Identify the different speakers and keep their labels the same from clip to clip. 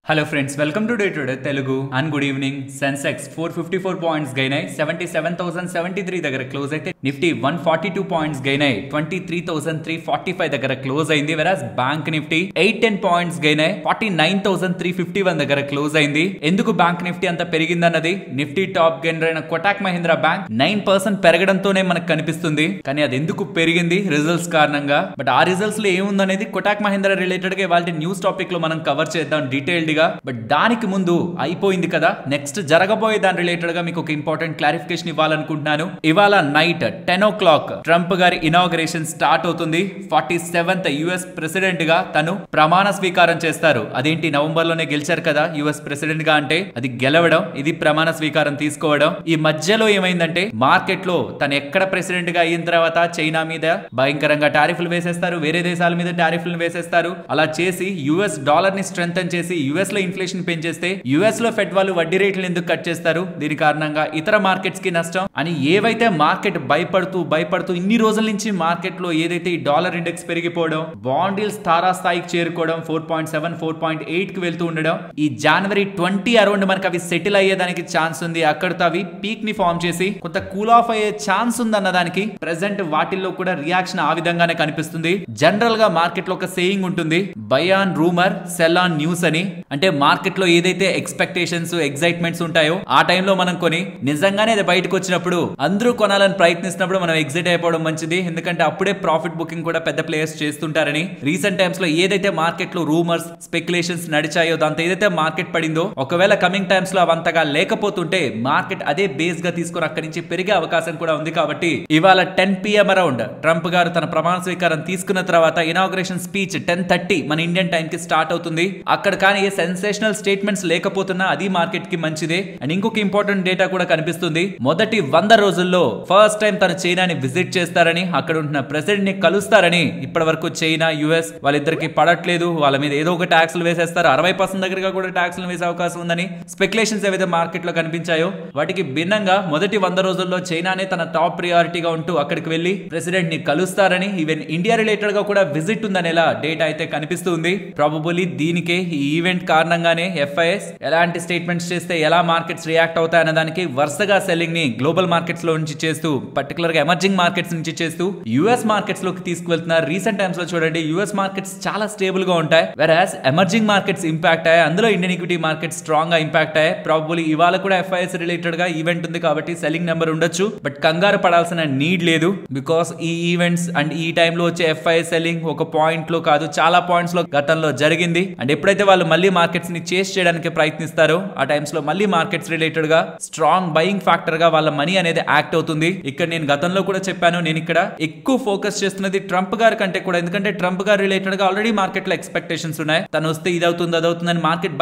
Speaker 1: Hello friends, welcome to Day Today Telugu and good evening. Sensex 454 points gain అయ్యి 77,073 దగ్గర close అయితే Nifty 142 points gain అయ్యి 23,345 దగ్గర close అయింది. వెరాస్ బ్యాంక్ నిఫ్టీ 810 పాయింట్స్ గెయిన్ అయ్యి 49,351 దగ్గర క్లోజ్ అయింది. ఎందుకు బ్యాంక్ నిఫ్టీ అంత పెరిగిందన్నది నిఫ్టీ టాప్ గెయినర్ అయిన కోటక్ మహీంద్రా బ్యాంక్ 9% పెరగడంతోనే మనకు కనిపిస్తుంది. కానీ అది ఎందుకు పెరిగింది రిజల్ట్స్ కారణంగా. బట్ ఆ రిజల్ట్స్ లో ఏముందనేది కోటక్ మహీంద్రా రిలేటెడ్ గా ఇవాళ న్యూస్ టాపిక్ లో మనం కవర్ చేద్దాం డీటెయిల్డ్ గా. బట్ దానికి ముందు అయిపోయింది కదా, నెక్స్ట్ జరగబోయే దాని రిలేటెడ్ గా మీకు ఒక ఇంపార్టెంట్ క్లారిఫికేషన్ ఇవ్వాలనుకుంటున్నాను. ఇవాళ నైట్ 10 o'clock ట్రంప్ గారి ఇనాగ్రేషన్ స్టార్ట్ అవుతుంది. 47th యుఎస్ ప్రెసిడెంట్ గా తను ప్రమాణ స్వీకారం చేస్తారు. అదేంటి, నవంబర్ లోనే గెలిచారు కదా యుఎస్ ప్రెసిడెంట్ గా, అంటే అది గెలవడం, ఇది ప్రమాణ స్వీకారం తీసుకోవడం. ఈ మధ్యలో ఏమైందంటే మార్కెట్ లో తను ఎక్కడ ప్రెసిడెంట్ గా అయిన తర్వాత చైనా మీద భయంకరంగా టారిఫ్లు వేసేస్తారు, వేరే దేశాల మీద టారిఫ్లు వేసేస్తారు. అలా చేసి యుఎస్ డాలర్ ని స్ట్రెంథెన్ చేసి యుఎస్ లో ఇన్ఫ్లేషన్ పెంచేస్తే యుఎస్ లో ఫెడ్ వాళ్ళు వడ్డీ రేట్లు ఎందుకు కట్ చేస్తారు, దీని కారణంగా ఇతర మార్కెట్స్ కి నష్టం అని ఏవైతే మార్కెట్ భయపడుతూ ఇన్ని రోజుల నుంచి మార్కెట్ లో ఏదైతే ఈ డాలర్ ఇండెక్స్ పెరిగిపోవడం, బాండ్ yields తారా స్థాయికి చేరుకోవడం, 4.7 4.8 కి వెళ్తూ ఉండడం, ఈ జనవరి 20 అరౌండ్ మనకు అవి సెటిల్ అయ్యేదానికి ఛాన్స్ ఉంది. అక్కడితో అవి పీక్ ని ఫామ్ చేసి కొంత కూల్ ఆఫ్ అయ్యే ఛాన్స్ ఉంది అన్నదానికి ప్రెసెంట్ వాటిల్లో కూడా రియాక్షన్ ఆ విధంగానే కనిపిస్తుంది. జనరల్ గా మార్కెట్ లో ఒక సేయింగ్ ఉంటుంది, by on rumour cell on news అని. అంటే మార్కెట్ లో ఏదైతే ఎక్స్పెక్టేషన్స్ ఎక్సైట్మెంట్స్ ఉంటాయో ఆ టైంలో మనం కొని నిజంగానే అది బయటకు వచ్చినప్పుడు అందరూ కొనాలని ప్రయత్నిస్తున్నప్పుడు మనం ఎగ్జిట్ అయిపోవడం మంచిది. ఎందుకంటే అప్పుడే ప్రాఫిట్ బుకింగ్ కూడా పెద్ద ప్లేయర్స్ చేస్తుంటారని. రీసెంట్ టైమ్స్ లో ఏదైతే మార్కెట్ లో రూమర్స్ స్పెక్యులేషన్స్ నడిచాయో దాంతో ఏదైతే మార్కెట్ పడిందో, ఒకవేళ కమింగ్ టైమ్స్ లో అవంతగా లేకపోతుంటే మార్కెట్ అదే బేస్ గా తీసుకుని అక్కడి నుంచి పెరిగే అవకాశం కూడా ఉంది. కాబట్టి ఇవాళ 10 PM అరౌండ్ ట్రంప్ గారు తన ప్రమాణ స్వీకారం తీసుకున్న తర్వాత ఇనాగ్రేషన్ స్పీచ్ 10:30 మన ఇండియన్ టైం కి స్టార్ట్ అవుతుంది. అక్కడ కానీ ఏ సెన్సేషనల్ స్టేట్మెంట్స్ లేకపోతున్నా అది మార్కెట్ కి మంచిదే. అండ్ ఇంకొక ఇంపార్టెంట్ డేటా కూడా కనిపిస్తుంది. మొదటి 100 రోజుల్లో ఫస్ట్ టైం తన చైనాని విజిట్ చేస్తారని, అక్కడ ఉంటున్న ప్రెసిడెంట్ ని కలుస్తారని. ఇప్పటి వరకు చైనా యుఎస్ వాళ్ళిద్దరికి పడట్లేదు, వాళ్ళ మీద ఏదో ఒక ట్యాక్స్లు వేసేస్తారు, 60% దగ్గరగా కూడా ట్యాక్స్లు వేసే అవకాశం ఉందని స్పెక్యులేషన్స్ ఏవైతే మార్కెట్ లో కనిపించాయో వాటికి భిన్నంగా మొదటి 100 రోజుల్లో చైనానే తన టాప్ ప్రియారిటీగా ఉంటూ అక్కడికి వెళ్లి ప్రెసిడెంట్ ని కలుస్తారని, ఈవెన్ ఇండియా రిలేటెడ్ గా కూడా విజిట్ ఉందనేలా డేటా అయితే కనిపిస్తుంది. ప్రాబబుల్లీ దీనికే ఈ ఈవెంట్ కారణంగానే ఎఫ్ఐఎస్ ఎలాంటి స్టేట్మెంట్స్ చేస్తే ఎలా మార్కెట్స్ రియాక్ట్ అవుతాయి అనే దానికి వరుసగా సెల్లింగ్ ని గ్లోబల్ మార్కెట్స్ లో నుంచి చేస్తూ, పర్టికులర్ గా ఎమర్జింగ్ మార్కెట్స్ నుంచి చేస్తూ యుఎస్ మార్కెట్స్ లోకి తీసుకువెళ్తున్నారు. రీసెంట్ టైమ్స్ లో చూడండి యుఎస్ మార్కెట్స్ చాలా స్టేబుల్ గా ఉంటాయి, వెరాస్ ఎమర్జింగ్ మార్కెట్స్ ఇంపాక్ట్ అయ్యాయి, అందులో ఇండియన్ ఈక్విటీ మార్కెట్ స్ట్రాంగ్ గా ఇంపాక్ట్ అయ్యాయి. ప్రాబబుల్లీ ఇవాళ కూడా ఎఫ్ఐఎస్ రిలేటెడ్ గా ఈవెంట్ ఉంది కాబట్టి సెల్లింగ్ నెంబర్ ఉండొచ్చు, బట్ కంగారు పడాల్సిన నీడ్ లేదు. బికాస్ ఈ ఈవెంట్స్ అండ్ ఈ టైంలో వచ్చే ఎఫ్ఐఎస్ సెల్లింగ్ ఒక పాయింట్ లో కాదు, చాలా పాయింట్స్ లో గతంలో జరిగింది. అండ్ ఎప్పుడైతే వాళ్ళు మళ్ళీ మార్కెట్స్ ని చేస్ చేయడానికి ప్రయత్నిస్తారో ఆ టైమ్స్ లో మళ్ళీ మార్కెట్స్ రిలేటెడ్ గా స్ట్రాంగ్ బయింగ్ ఫ్యాక్టర్ గా వాళ్ళ మనీ అనేది యాక్ట్ అవుతుంది. ఇక్కడ నేను గతంలో కూడా చెప్పాను, నేను ఇక్కడ ఎక్కువ ఫోకస్ చేస్తున్నది ట్రంప్ గారి కంటే కూడా, ఎందుకంటే ట్రంప్ గారు రిలేటెడ్ గా ఆల్రెడీ మార్కెట్ లో ఎక్స్పెక్టేషన్స్ ఉన్నాయి. తను వస్తే ఇది అవుతుంది అది అవుతుందని మార్కెట్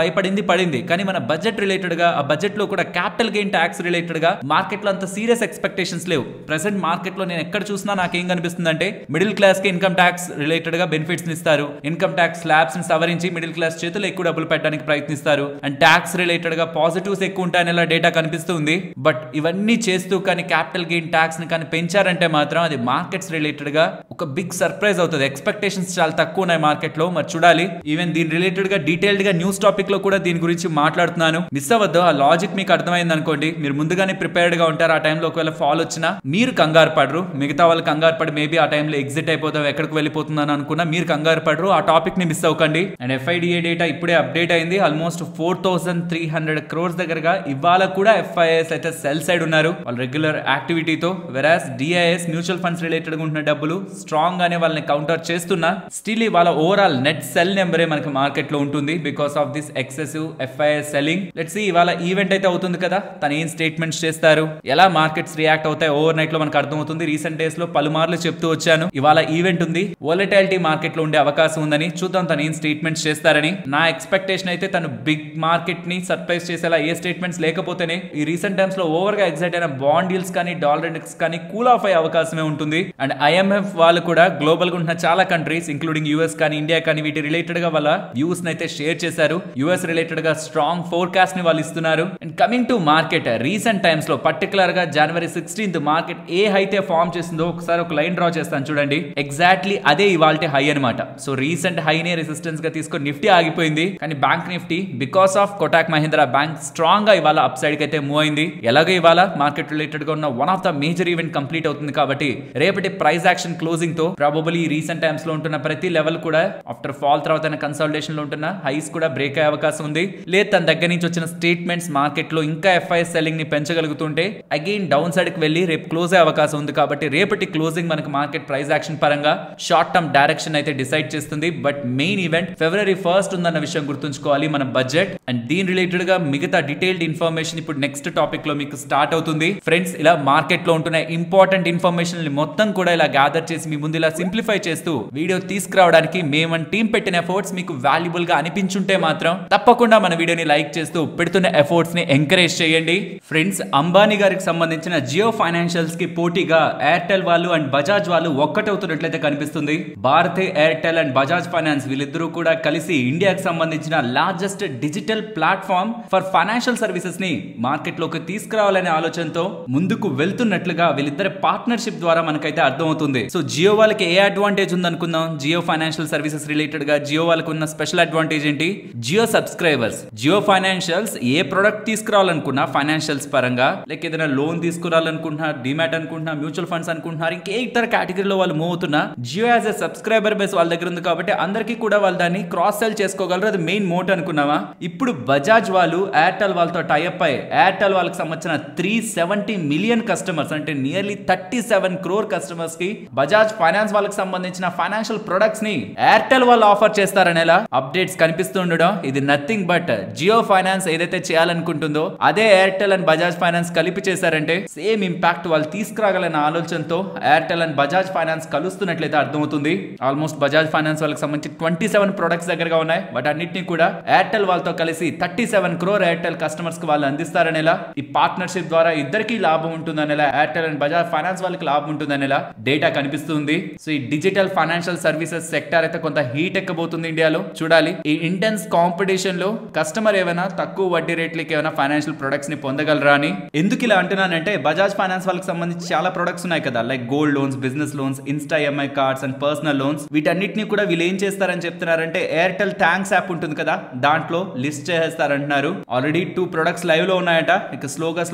Speaker 1: పడింది. కానీ మన బడ్జెట్ రిలేటెడ్ గా ఆ బడ్జెట్ లో కూడా క్యాపిటల్ గెయిన్ ట్యాక్స్ రిలేటెడ్ గా మార్కెట్ లో అంత సీరియస్ ఎక్స్పెక్టేషన్స్ లేవు. ప్రెసెంట్ మార్కెట్ లో నేను ఎక్కడ చూసినా నాకేం కనిపిస్తుంది అంటే మిడిల్ క్లాస్ కి ఇన్కమ్ ట్యాక్స్ రిలేటెడ్ గా బెనిఫిట్స్ ఇస్తారు, ఇన్కమ్ ట్యాక్స్ స్లాబ్స్ ని సవరించి మిడిల్ క్లాస్ చేతులు ఎక్కువ డబ్బులు పెట్టడానికి ప్రయత్నిస్తారు, అండ్ ట్యాక్స్ రిలేటెడ్ గా పాజిటివ్స్ ఎక్కువ ఉంటాయని డేటా కనిపిస్తుంది. బట్ ఇవన్నీ చేస్తూ కానీ క్యాపిటల్ గెయిన్ ట్యాక్స్ ని కానీ పెంచారంటే మాత్రం అది మార్కెట్స్ రిలేటెడ్ గా ఒక బిగ్ సర్ప్రైజ్ అవుతుంది. ఎక్స్పెక్టేషన్స్ చాలా తక్కువ ఉన్నాయి మార్కెట్ లో, మరి చూడాలి. ఈవెన్ దీని రిలేటెడ్ గా డీటెయిల్డ్ గా న్యూస్ టాపిక్ లో కూడా దీని గురించి మాట్లాడుతున్నాను, మిస్ అవ్వద్దు. ఆ లాజిక్ మీకు అర్థమైంది అనుకోండి, మీరు ముందుగానే ప్రిపేర్డ్ గా ఉంటారు. ఆ టైంలో ఒకవేళ ఫాల్ వచ్చినా మీరు కంగారు పడరు, మిగతా వాళ్ళు కంగారు పడి మేబీ ఆ టైంలో ఎగ్జిట్ అయిపోతాం, ఎక్కడికి వెళ్ళిపోతుందని అనుకున్నా మీరు కంగారు పడరు. ఆ టాపిక్ ని మిస్ అవ్వకండి. అండ్ ఎఫ్ఐడిఏ డేటా ఇప్పుడే అప్డేట్ అయింది. ఆల్మోస్ట్ 4,300 crores దగ్గరగా ఇవాళ కూడా ఎఫ్ఐఎస్ అయితే సెల్ సైడ్ ఉన్నారు వాళ్ళ regular యాక్టివిటీతో. వెరాస్ DIIs mutual funds related గా ఉంటున్న డబ్బులు స్ట్రాంగ్ గానే వాళ్ళని కౌంటర్ చేస్తున్నా, స్టిల్ ఇవాళ ఓవరాల్ నెట్ సెల్ నెంబరే మనకి మార్కెట్ లో ఉంటుంది because of this excessive FIS selling. Let's see ఇవాళ ఈవెంట్ అయితే అవుతుంది కదా, తను ఏం స్టేట్మెంట్స్ చేస్తారు, ఎలా మార్కెట్స్ రియాక్ట్ అవుతాయి ఓవర్ నైట్ లో మనకు అర్థమవుతుంది. రీసెంట్ డేస్ లో పలుమార్లు చెప్తూ వచ్చాను ఇవాళ ఈవెంట్ ఉంది, వోలటాలిటీ మార్కెట్ లో ఉండే అవకాశం ఉందని. చూద్దాం తను ఏం స్టేట్మెంట్స్ చేస్తారని. నా ఎక్స్పెక్టేషన్ అయితే తను బిగ్ మార్కెట్ ని సర్ప్రైజ్ చేసేలా ఏ స్టేట్మెంట్స్ లేకపోతేనే ఈ రీసెంట్ టైమ్స్ లో ఓవర్ గా ఎగ్జైట్ అయిన బాండ్ yields కానీ డాలర్ ఇండెక్స్ కానీ కూల్ ఆఫ్ అయ్యే అవకాశమే ఉంటుంది. అండ్ ఐఎంఎఫ్ వాళ్ళు కూడా గ్లోబల్ గా ఉన్న చాలా కంట్రీస్ ఇంక్లూడింగ్ యుఎస్ కానీ ఇండియా కానీ వీటి రిలేటెడ్ గా వాళ్ళ వ్యూస్ అయితే షేర్ చేశారు. యుఎస్ రిలేటెడ్ గా స్ట్రాంగ్ ఫోర్కాస్ట్ ని వాళ్ళు ఇస్తున్నారు. And coming to market, recent times లో పర్టికులర్ గా జనవరి 16th మార్కెట్ ఏ అయితే ఫామ్ చేసిందో ఒకసారి ఒక లైన్ డ్రా చేస్తాను చూడండి. ఎగ్జాక్ట్లీ అదే ఇవాల్టి హై అనమాట. సో రీసెంట్ హైనే రెసిస్టెన్స్ గా తీసుకొని నిఫ్టీ ఆగిపోయింది. కానీ కానీ bank Nifty because of Kotak Mahindra bank strong గా ఇవాళ అప్ సైడ్ కి అయితే మూవ్ అయింది. ఎలాగో ఇవాళ మార్కెట్ రిలేటెడ్ గా ఉన్న one of the major event complete అవుతుంది కాబట్టి రేపటి ప్రైస్ యాక్షన్ క్లోజింగ్ తో ప్రాబబుల్లీ రీసెంట్ టైమ్స్ లో ఉంటున్న ప్రతి లెవెల్ కూడా ఆఫ్టర్ ఫాల్ తర్వాత కన్సల్టేషన్ లో ఉంటున్న హైస్ కూడా బ్రేక్ అయ్యే అవకాశం ఉంది. లేదు తన దగ్గర నుంచి వచ్చిన స్టేట్మెంట్స్ మార్కెట్ లో ఇంకా ఎఫ్ఐఎస్ సెల్లింగ్ ని పెంచగలుగుతుంటే అగైన్ డౌన్ సైడ్ కి వెళ్లి రేపు క్లోజ్ అయ్యే అవకాశం ఉంది. కాబట్టి రేపటి క్లోజింగ్ మనకు మార్కెట్ ప్రైస్ యాక్షన్ పరంగా షార్ట్ టర్మ్ డైరెక్షన్ అయితే డిసైడ్ చేస్తుంది. But main event February 1st ఉందన్న విషయం గుర్తుంచుకోవాలి. మన బడ్జెట్ అండ్ దీని రిలేటెడ్ గా మిగతా డీటెయిల్డ్ ఇన్ఫర్మేషన్ ఇప్పుడు నెక్స్ట్ టాపిక్ లో మీకు స్టార్ట్ అవుతుంది. ఫ్రెండ్స్ ఇలా మార్కెట్ లో ఉంటున్న ఇంపార్టెంట్ ఇన్ఫర్మేషన్ మొత్తం కూడా ఇలా గ్యాదర్ చేసి మీ ముందు ఇలా సింప్లిఫై చేస్తూ వీడియో తీసుకురావడానికి మేము టీం పెట్టిన ఎఫర్ట్స్ మీకు వాల్యుబుల్ గా అనిపించుంటే మాత్రం తప్పకుండా మన వీడియోని లైక్ చేస్తూ పెడుతున్న ఎఫర్ట్స్ ని ఎంకరేజ్ చేయండి. ఫ్రెండ్స్ అంబానీ గారికి సంబంధించిన జియో ఫైనాన్షియల్స్ కి పోటీగా ఎయిర్టెల్ వాళ్ళు అండ్ బజాజ్ వాళ్ళు ఒక్కటవుతున్నట్లయితే కనిపిస్తుంది. Bharti Airtel and Bajaj finance వీళ్ళిద్దరూ కూడా కలిసి ఇండియాకి సంబంధించిన largest digital platform for financial services ని మార్కెట్ లోకి తీసుకురావాలనే ఆలోచనతో ముందుకు వెళ్తున్నట్లుగా వీళ్ళిద్దరి పార్ట్నర్షిప్ ద్వారా మనకైతే అర్థమవుతుంది. సో జియో వాళ్ళకి ఏ అడ్వాంటేజ్ ఉంది అనుకుందాం. జియో ఫైనాన్షియల్ సర్వీసెస్ రిలేటెడ్ గా జియో వాళ్ళకు ఉన్న స్పెషల్ అడ్వాంటేజ్ ఏంటి? జియో సబ్స్క్రైబర్స్. జియో ఫైనాన్షియల్స్ ఏ ప్రొడక్ట్ తీసుకురావాలనుకున్నా ఫైనాన్షియల్స్ పరంగా లైక్ ఏదైనా లోన్ తీసుకురావాలనుకుంటున్నా, డిమాట్ అనుకుంటున్నా, మ్యూచువల్ ఫండ్స్ అనుకుంటున్నారు, ఇంకే ఇతర కేటగిరీలో వాళ్ళు మూవ్ అవుతున్నా Jio as a subscriber base వాళ్ళ దగ్గర ఉంది కాబట్టి అందరికీ కూడా వాళ్ళు దాన్ని క్రాస్ సెల్ చేసుకోగలరు. అది మెయిన్ మోట్ అనుకున్నావా? ఇప్పుడు బజాజ్ వాళ్ళు ఎయిర్టెల్ వాళ్ళతో టైఅప్ అయ్యి ఎయిర్టెల్ వాళ్ళకి సంబంధించిన 370 మిలియన్ కస్టమర్స్ అంటే నియర్లీ 37 crore కస్టమర్స్ కి బజాజ్ ఫైనాన్స్ వాళ్ళకి సంబంధించిన ఫైనాన్షియల్ ప్రొడక్ట్స్ ని ఎయిర్టెల్ వాళ్ళు ఆఫర్ చేస్తారనేలా అప్డేట్స్ కనిపిస్తుండడం. ఇది నథింగ్ బట్ జియో ఫైనాన్స్ ఏదైతే చేయాలనుకుంటుందో అదే ఎయిర్టెల్ అండ్ బజాజ్ ఫైనాన్స్ కలిపి చేశారంటే సేమ్ ఇంపాక్ట్ వాళ్ళు తీసుకురాగలన్న ఆలోచనతో ఎయిర్టెల్ అండ్ బజాజ్ ఫైనాన్స్ కలుస్తున్నట్లయితే అర్థమవుతుంది. ఆల్మోస్ట్ బజాజ్ ఫైనాన్స్ వాళ్ళకి సంబంధించి 27 ప్రొడక్ట్స్ దగ్గరగా ఉన్నాయి. బట్ అన్నింటినీ కూడా ఎయిర్టెల్ వాళ్ళతో కలిసి 37 crore ఎయిర్టెల్ కస్టమర్స్ కి వాళ్ళు అందిస్తారనేలా ఈ పార్ట్నర్షిప్ ద్వారా ఇద్దరికి లాభం ఉంటుందనేలా ఎయిర్టెల్ అండ్ బజాజ్ ఫైనాన్స్ వాళ్ళకి లాభం ఉంటుందనేలా డేటా కనిపిస్తుంది. సో ఈ డిజిటల్ ఫైనాన్షియల్ సర్వీసెస్ సెక్టర్ అయితే కొంత హీట్ ఎక్కబోతుంది ఇండియాలో. చూడాలి ఈ ఇంటెన్స్ కాంపిటీషన్ లో కస్టమర్ ఏమైనా తక్కువ వడ్డీ రేట్లకి ఏమైనా ఫైనాన్షియల్ ప్రొడక్ట్స్ ని పొందగలరా అని. ఎందుకు ఇలా అంటున్నానంటే బజాజ్ ఫైనాన్స్ వాళ్ళకి సంబంధించి చాలా ప్రొడక్ట్స్ ఉన్నాయి కదా, like gold loans, business loans, Insta EMI cards and personal loans. వీటన్నిటిని కూడా వీళ్ళు ఏం చేస్తారని చెప్తున్నారంటే ఎయిర్టెల్ థ్యాంక్స్ యాప్ ఉంటుంది కదా దాంట్లో లిస్ట్ చేస్తారంటున్నారు. ఆల్రెడీ 2 ప్రొడక్ట్స్ లైవ్ లో ఉన్నాయట. ఇక స్లోగా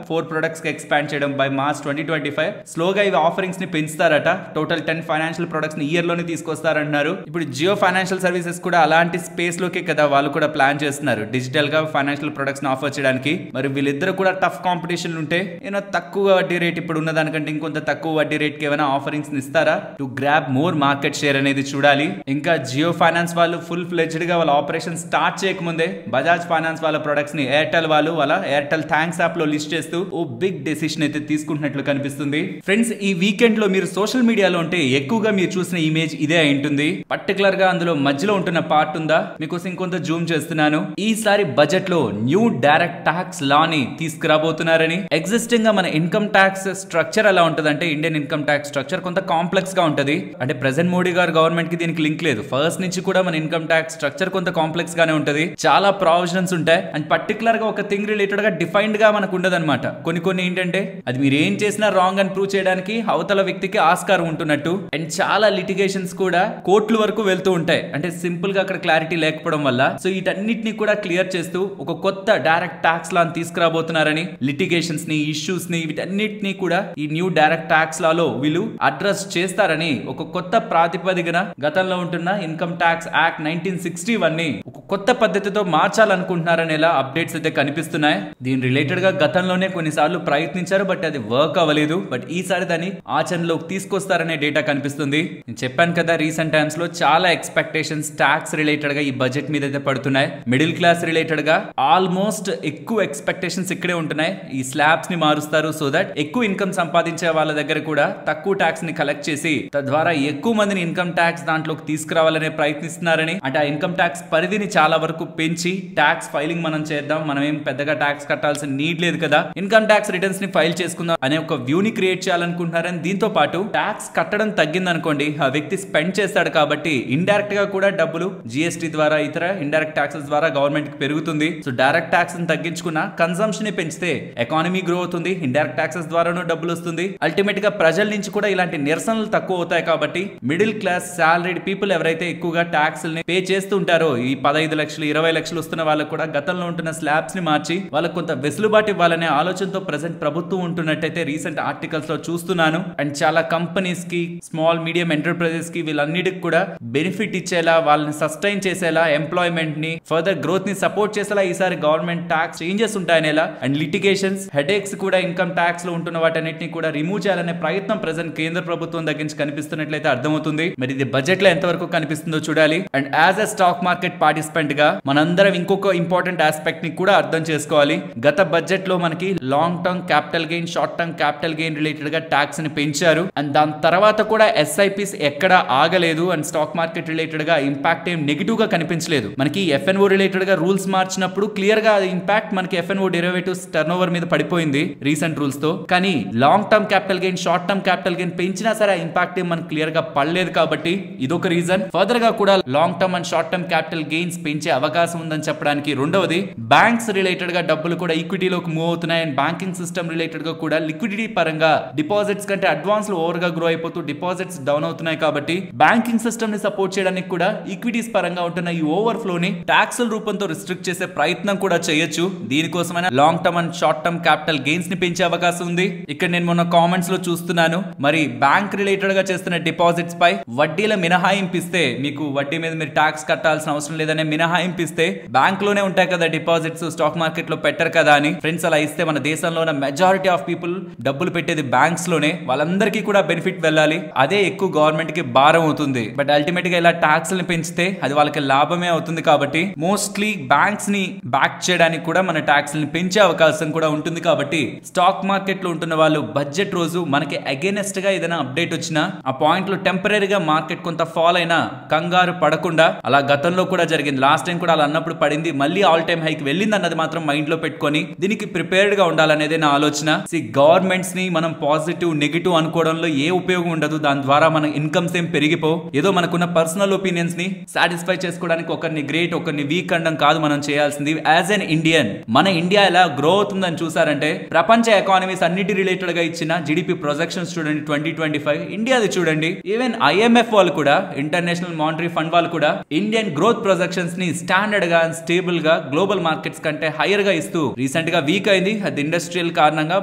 Speaker 1: 4 ప్రొడక్ట్స్ కి ఎక్స్పాండ్ చేయడం బై మార్చ్ 2025. స్లోగా ఇవి ఆఫరింగ్స్ ని పెంచుతారట. టోటల్ 10 ఫైనాన్షియల్ ప్రొడక్ట్స్ ని ఇయర్ లోనే తీసుకొస్తారంటున్నారు. ఇప్పుడు జియో ఫైనాన్షియల్ సర్వీసెస్ కూడా అలాంటి స్పేస్ లోకే కదా వాళ్ళు కూడా ప్లాన్ చేస్తున్నారు డిజిటల్ గా ఫైనాన్షియల్ ప్రొడక్ట్స్ ని ఆఫర్ చేయడానికి. మరి వీళ్ళిద్దరు కూడా టఫ్ కాంపిటీషన్ ఉంటే ఏమైనా తక్కువ వడ్డీ రేట్ ఇప్పుడు ఉన్న దానికంటే ఇంకొంత తక్కువ వడ్డీ రేట్ కి ఏమైనా ఆఫరింగ్స్ ఇస్తారా to grab more market share అనేది చూడాలి. ఇంకా జియో ఫైనాన్స్ వాళ్ళు ఫుల్ ఫ్లెడ్జ్డ్ గా వాళ్ళ ఆపరేషన్ స్టార్ట్ చేయకముందే బజాజ్ ఫైనాన్స్ వాళ్ళ ప్రొడక్ట్స్ ని ఎయిర్టెల్ వాళ్ళు వాళ్ళ ఎయిర్టెల్ థ్యాంక్స్ యాప్ లో లిస్ట్ చేస్తూ ఓ బిగ్ డెసిషన్ అయితే తీసుకుంటున్నట్లు కనిపిస్తుంది. ఫ్రెండ్స్ ఈ వీకెండ్ లో మీరు సోషల్ మీడియాలో ఉంటే ఎక్కువగా మీరు చూసిన ఇమేజ్ ఇదే అయి ఉంటుంది. పర్టికులర్ గా అందులో మధ్యలో ఉంటున్న పార్ట్ ఉందా మీకోసం ఇంకొంత జూమ్ చేస్తున్నాను. ఈసారి బడ్జెట్ లో న్యూ డైరెక్ట్ ట్యాక్స్ లా ని తీసుకురాబోతున్నారని. ఎగ్జిస్టింగ్ గా మన ఇన్కమ్ ట్యాక్స్ స్ట్రక్చర్ ఎలా ఉంటది అంటే ఇండియన్ ఇన్కమ్ ట్యాక్స్ స్ట్రక్చర్ కొంత కాంప్లెక్స్ గా ఉంటది. అంటే ప్రెసెంట్ మోడీ గారు గవర్నమెంట్ కి దీనికి లింక్ లేదు. ఫస్ట్ నుంచి కూడా మన ఇన్కమ్ ట్యాక్స్ స్ట్రక్చర్ కొంత కాంప్లెక్స్ గానే ఉంటది. చాలా ప్రావిజన్స్ ఉంటాయి అండ్ పర్టికులర్ గా ఒక థింగ్ రిలేటెడ్ గా డిఫైన్డ్ గా మనకు ఉండదు అనమాట. కొన్ని ఏంటంటే అది మీరు ఏం చేసినా రాంగ్ అని ప్రూవ్ చేయడానికి అవతల వ్యక్తికి ఆస్కారం ఉంటున్నట్టు అండ్ చాలా లిటిగేషన్స్ కూడా కోర్టుల వరకు వెళ్తూ ఉంటాయి. అంటే సింపుల్ గా అక్కడ క్లారిటీ లేకపోవడం వల్ల. సో వీటన్నిటిని కూడా క్లియర్ చేస్తూ ఒక కొత్త డైరెక్ట్ ట్యాక్స్ లా తీసుకురాబోతున్నారని లిటిగేషన్స్ ని, ఇష్యూస్ ని, వీటన్నిటిని కూడా ఈ న్యూ డైరెక్ట్ ట్యాక్స్ లాలో వీళ్ళు అడ్రస్ చేస్తారని ఒక కొత్త ప్రాతిపదికన గతంలో ఉంటున్న ఇన్కమ్ ట్యాక్స్ యాక్ట్ 1961 ని ఒక కొత్త పద్ధతితో మార్చాలనుకుంటున్నారని ఎలా అప్డేట్స్ అయితే కనిపిస్తున్నాయి. దీని రిలేటెడ్ గా గతంలోనే కొన్నిసార్లు ప్రయత్నించారు బట్ అది వర్క్ అవ్వలేదు. బట్ ఈసారి దాన్ని ఆచరణలోకి తీసుకొస్తారనే డేటా కనిపిస్తుంది. నేను చెప్పాను కదా రీసెంట్ టైమ్స్ లో చాలా ఎక్స్పెక్టేషన్స్ ట్యాక్స్ రిలేటెడ్ గా ఈ బడ్జెట్ మీద అయితే పడుతున్నాయి. మిడిల్ క్లాస్ రిలేటెడ్ గా ఆల్మోస్ట్ ఎక్కువ ఎక్స్పెక్టేషన్స్ ఇక్కడే ఉంటున్నాయి. ఈ స్లాబ్స్ ని మారుస్తారు సో దట్ ఎక్కువ ఇన్కమ్ సంపాదించే వాళ్ళ దగ్గర కూడా తక్కువ ట్యాక్స్ ని కలెక్ట్ చేసి తద్వారా ఎక్కువ మందిని ఇన్కమ్ ట్యాక్స్ దాంట్లోకి తీసుకురావాలనే ప్రయత్నిస్తున్నారని. అంటే ఆ ఇన్కమ్ ట్యాక్స్ పరిధిని చాలా వరకు పెంచి ట్యాక్స్ ఫైలింగ్ మనం చేద్దాం, మనం ఏం పెద్దగా ట్యాక్స్ కట్టాల్సిన నీడ్ లేదు కదా, ఇన్కమ్ ట్యాక్స్ రిటర్న్స్ ని ఫైల్ చేసుకుందాం అనే ఒక వ్యూ ని క్రియేట్ చేయాలనుకుంటున్నారని. దీంతో పాటు ట్యాక్స్ కట్టడం తగ్గిందనుకోండి ఆ వ్యక్తి స్పెండ్ చేస్తాడు కాబట్టి ఇండైరెక్ట్ గా కూడా డబ్బులు జిఎస్టీ ద్వారా ఇతర ఇండైరెక్ట్ ట్యాక్సెస్ ద్వారా గవర్నమెంట్ కి పెరుగుతుంది. సో డైరెక్ట్ ట్యాక్స్ ని తగ్గించుకున్న కన్సంప్షన్ ని పెంచితే ఎకానమీ గ్రో అవుతుంది, ఇండైరెక్ట్ ట్యాక్సెస్ ద్వారానూ డబ్బులు వస్తుంది. అల్టిమేట్ గా ప్రజల నుంచి కూడా ఇలాంటి నిరసనలు తక్కువ అవుతాయి కాబట్టి మిడిల్ క్లాస్ సాలరీడ్ పీపుల్ ఎవరైతే ఎక్కువగా ట్యాక్స్ పే చేస్తూ ఉంటారో ఈ 15 లక్షలు 20 లక్షలు వస్తున్న వాళ్ళకు కూడా గతంలో ఉంటున్న స్లాబ్స్ ని మార్చి వాళ్ళకు కొంత వెసులుబాటు ఇవ్వాలనే ఆలోచనతో ప్రెసెంట్ ప్రభుత్వం ఉంటున్నట్టయితే రీసెంట్ ఆర్టికల్స్ లో చూస్తున్నాను. అండ్ చాలా కంపెనీస్ కి స్మాల్ మీడియం ఎంటర్ప్రైజెస్ కి వీళ్ళన్నిటికి కూడా బెనిఫిట్ ఇచ్చేలా, వాళ్ళని సస్టైన్ చేసేలా, ఎంప్లాయ్మెంట్ ని ఫర్దర్ గ్రోత్ ని సపోర్ట్ చేసేలా ఈసారి గవర్నమెంట్ ట్యాక్స్ చేంజెస్ ఉంటాయనేలా అండ్ లిటిగేషన్స్ హెడేక్స్ కూడా ఇన్కమ్ ట్యాక్స్ లో ఉంటున్న వాటన్నిటిని కూడా రిమూవ్ చేయాలనే ప్రయత్నం ప్రెసెంట్ కేంద్ర ప్రభుత్వం దగ్గర నుంచి కనిపిస్తున్నట్లయితే అర్థమవుతుంది. మరి ఇది బడ్జెట్ లో ఎంతవరకు కనిపిస్తుందో చూడాలి. And as a stock market participant గా మనందరం ఇంకొక ఇంపార్టెంట్ ఆస్పెక్ట్ ని కూడా అర్థం చేసుకోవాలి. గత బడ్జెట్ లో మనకి long term capital gain, short term capital gain related గా ట్యాక్స్ ని పెంచారు. అండ్ దాని తర్వాత కూడా ఎస్ఐపిస్ ఎక్కడ ఆగలేదు. అండ్ స్టాక్ మార్కెట్ రిలేటెడ్ గా ఇంపాక్ట్ ఏం నెగిటివ్ గా కనిపించలేదు. మనకి ఎఫ్ఎన్ఓ రిలేటెడ్ గా రూల్స్ మార్చినప్పుడు క్లియర్ గా ఇంపాక్ట్ మనకి ఎఫ్ఎన్ఓ డెరివేటివ్స్ టర్న్ ఓవర్ మీద పడిపోయింది రీసెంట్ రూల్స్ తో. కానీ long term capital gain, short term capital gain పెంచినా సరే ఇంపాక్ట్ ఏం మనకు క్లియర్ గా పడలేదు. కాబట్టి ఇదొక రీజన్. ఫర్దర్ గా కూడా long term and short term capital gains పెంచే అవకాశం ఉందని చెప్పడానికి రెండవది, బ్యాంక్స్ రిలేటెడ్ గా డబ్బులు కూడా ఈక్విటీలోకి మూవ్ అవుతున్నాయి. అండ్ బ్యాంకింగ్ సిస్టమ్ రిలేటెడ్ గా కూడా లిక్విడిటీ పరంగా డిపాజిట్స్ కంటే అడ్వాన్స్ లో ఓవర్ గా గ్రో అయిపోతూ డిపాజిట్స్ డౌన్ అవుతున్నాయి. కాబట్టి బ్యాంకింగ్ సిస్టమ్ ని సపోర్ట్ చేయడానికి కూడా ఈక్విటీస్ పరంగా ఉంటున్న ఈ ఓవర్ ఫ్లో ని ట్యాక్స్ రూపంతో రిస్ట్రిక్ట్ చేసే ప్రయత్నం కూడా చేయొచ్చు. దీనికోసమైనా long term and short term capital gains ని పెంచే అవకాశం ఉంది. ఇక్కడ నేను మొన్న కామెంట్స్ లో చూస్తున్నాను, మరి బ్యాంక్ రిలేటెడ్ గా చేస్తున్న డిపాజిట్స్ పై వడ్డీల మినహాయింపు ఇస్తే, మీకు వడ్డీ మీద మీరు ట్యాక్స్ కట్టాల్సిన అవసరం లేదనే మినహాయింపు ఇస్తే, బ్యాంక్ లోనే ఉంటాయి కదా డిపాజిట్స్, స్టాక్ మార్కెట్ లో పెట్టరు కదా అని ఫ్రెండ్స్, అలా ఇస్తే మన దేశంలో ఉన్న మెజారిటీ ఆఫ్ పీపుల్ డబ్బులు పెట్టేది బ్యాంక్స్ లోనే, వాళ్ళందరికీ కూడా బెనిఫిట్ వెళ్ళాలి. అదే ఎక్కువ గవర్నమెంట్ కి భారం అవుతుంది. బట్ అల్టిమేట్ గా ఇలా ట్యాక్స్ ని పెంచితే అది వాళ్ళకి లాభమే అవుతుంది. కాబట్టి మోస్ట్లీ బ్యాంక్స్ ని బ్యాక్ చేయడానికి కూడా మన ట్యాక్స్ ని పెంచే అవకాశం కూడా ఉంటుంది. కాబట్టి స్టాక్ మార్కెట్ లో ఉంటున్న వాళ్ళు బడ్జెట్ రోజు మనకి అగైనెస్ట్ గా ఏదైనా అప్డేట్ వచ్చినా, ఆ పాయింట్ లో టెంపరీగా మార్కెట్ కొంత ఫాల్ అయినా కంగారు పడకుండా, అలా గతంలో కూడా జరిగింది, లాస్ట్ టైం కూడా అలా అన్నప్పుడు పడింది, మళ్ళీ ఆల్ టైమ్ హైక్ వెళ్ళింది అన్నది మాత్రం మైండ్ లో పెట్టుకొని దీనికి ప్రిపేర్డ్ గా ఉండాలనేది నా ఆలోచన. గవర్నమెంట్స్ ని మనం పాజిటివ్ నెగిటివ్ అనుకోవడంలో ఏ ఉపయోగం ఉండదు. దాని ద్వారా మన ఇన్కమ్స్ ఏం పెరిగిపో, ఏదో మనకున్న పర్సనల్ ఒపీనియన్స్ ని సాటిస్ఫై చేసుకోవడానికి ఒకరిని గ్రేట్ ఒకరిని వీక్ అనడం కాదు మనం చేయాల్సింది. యాజ్ ఎన్ ఇండియన్ మన ఇండియా ఎలా గ్రో అవుతుందని చూసారంటే, ప్రపంచ ఎకానమీస్ అన్నిటి రిలేటెడ్ గా ఇచ్చిన జిడిపి ప్రొజెక్షన్స్ చూడండి 2025 ఇండియాది చూడండి. ఈవెన్ ఐఎంఎఫ్ వాళ్ళు కూడా, ఇంటర్నేషనల్ మానిటరీ ఫండ్ వాళ్ళు కూడా ఇండియన్ గ్రోత్ ప్రొజెక్షన్స్ ని స్టాండర్డ్ గా స్టేబుల్ గా గ్లోబల్ మార్కెట్స్ కంటే హైయర్ గా ఇస్తూ రీసెంట్ గా వీక్ అయింది అది ఇండస్ట్రియల్ కారణంగా.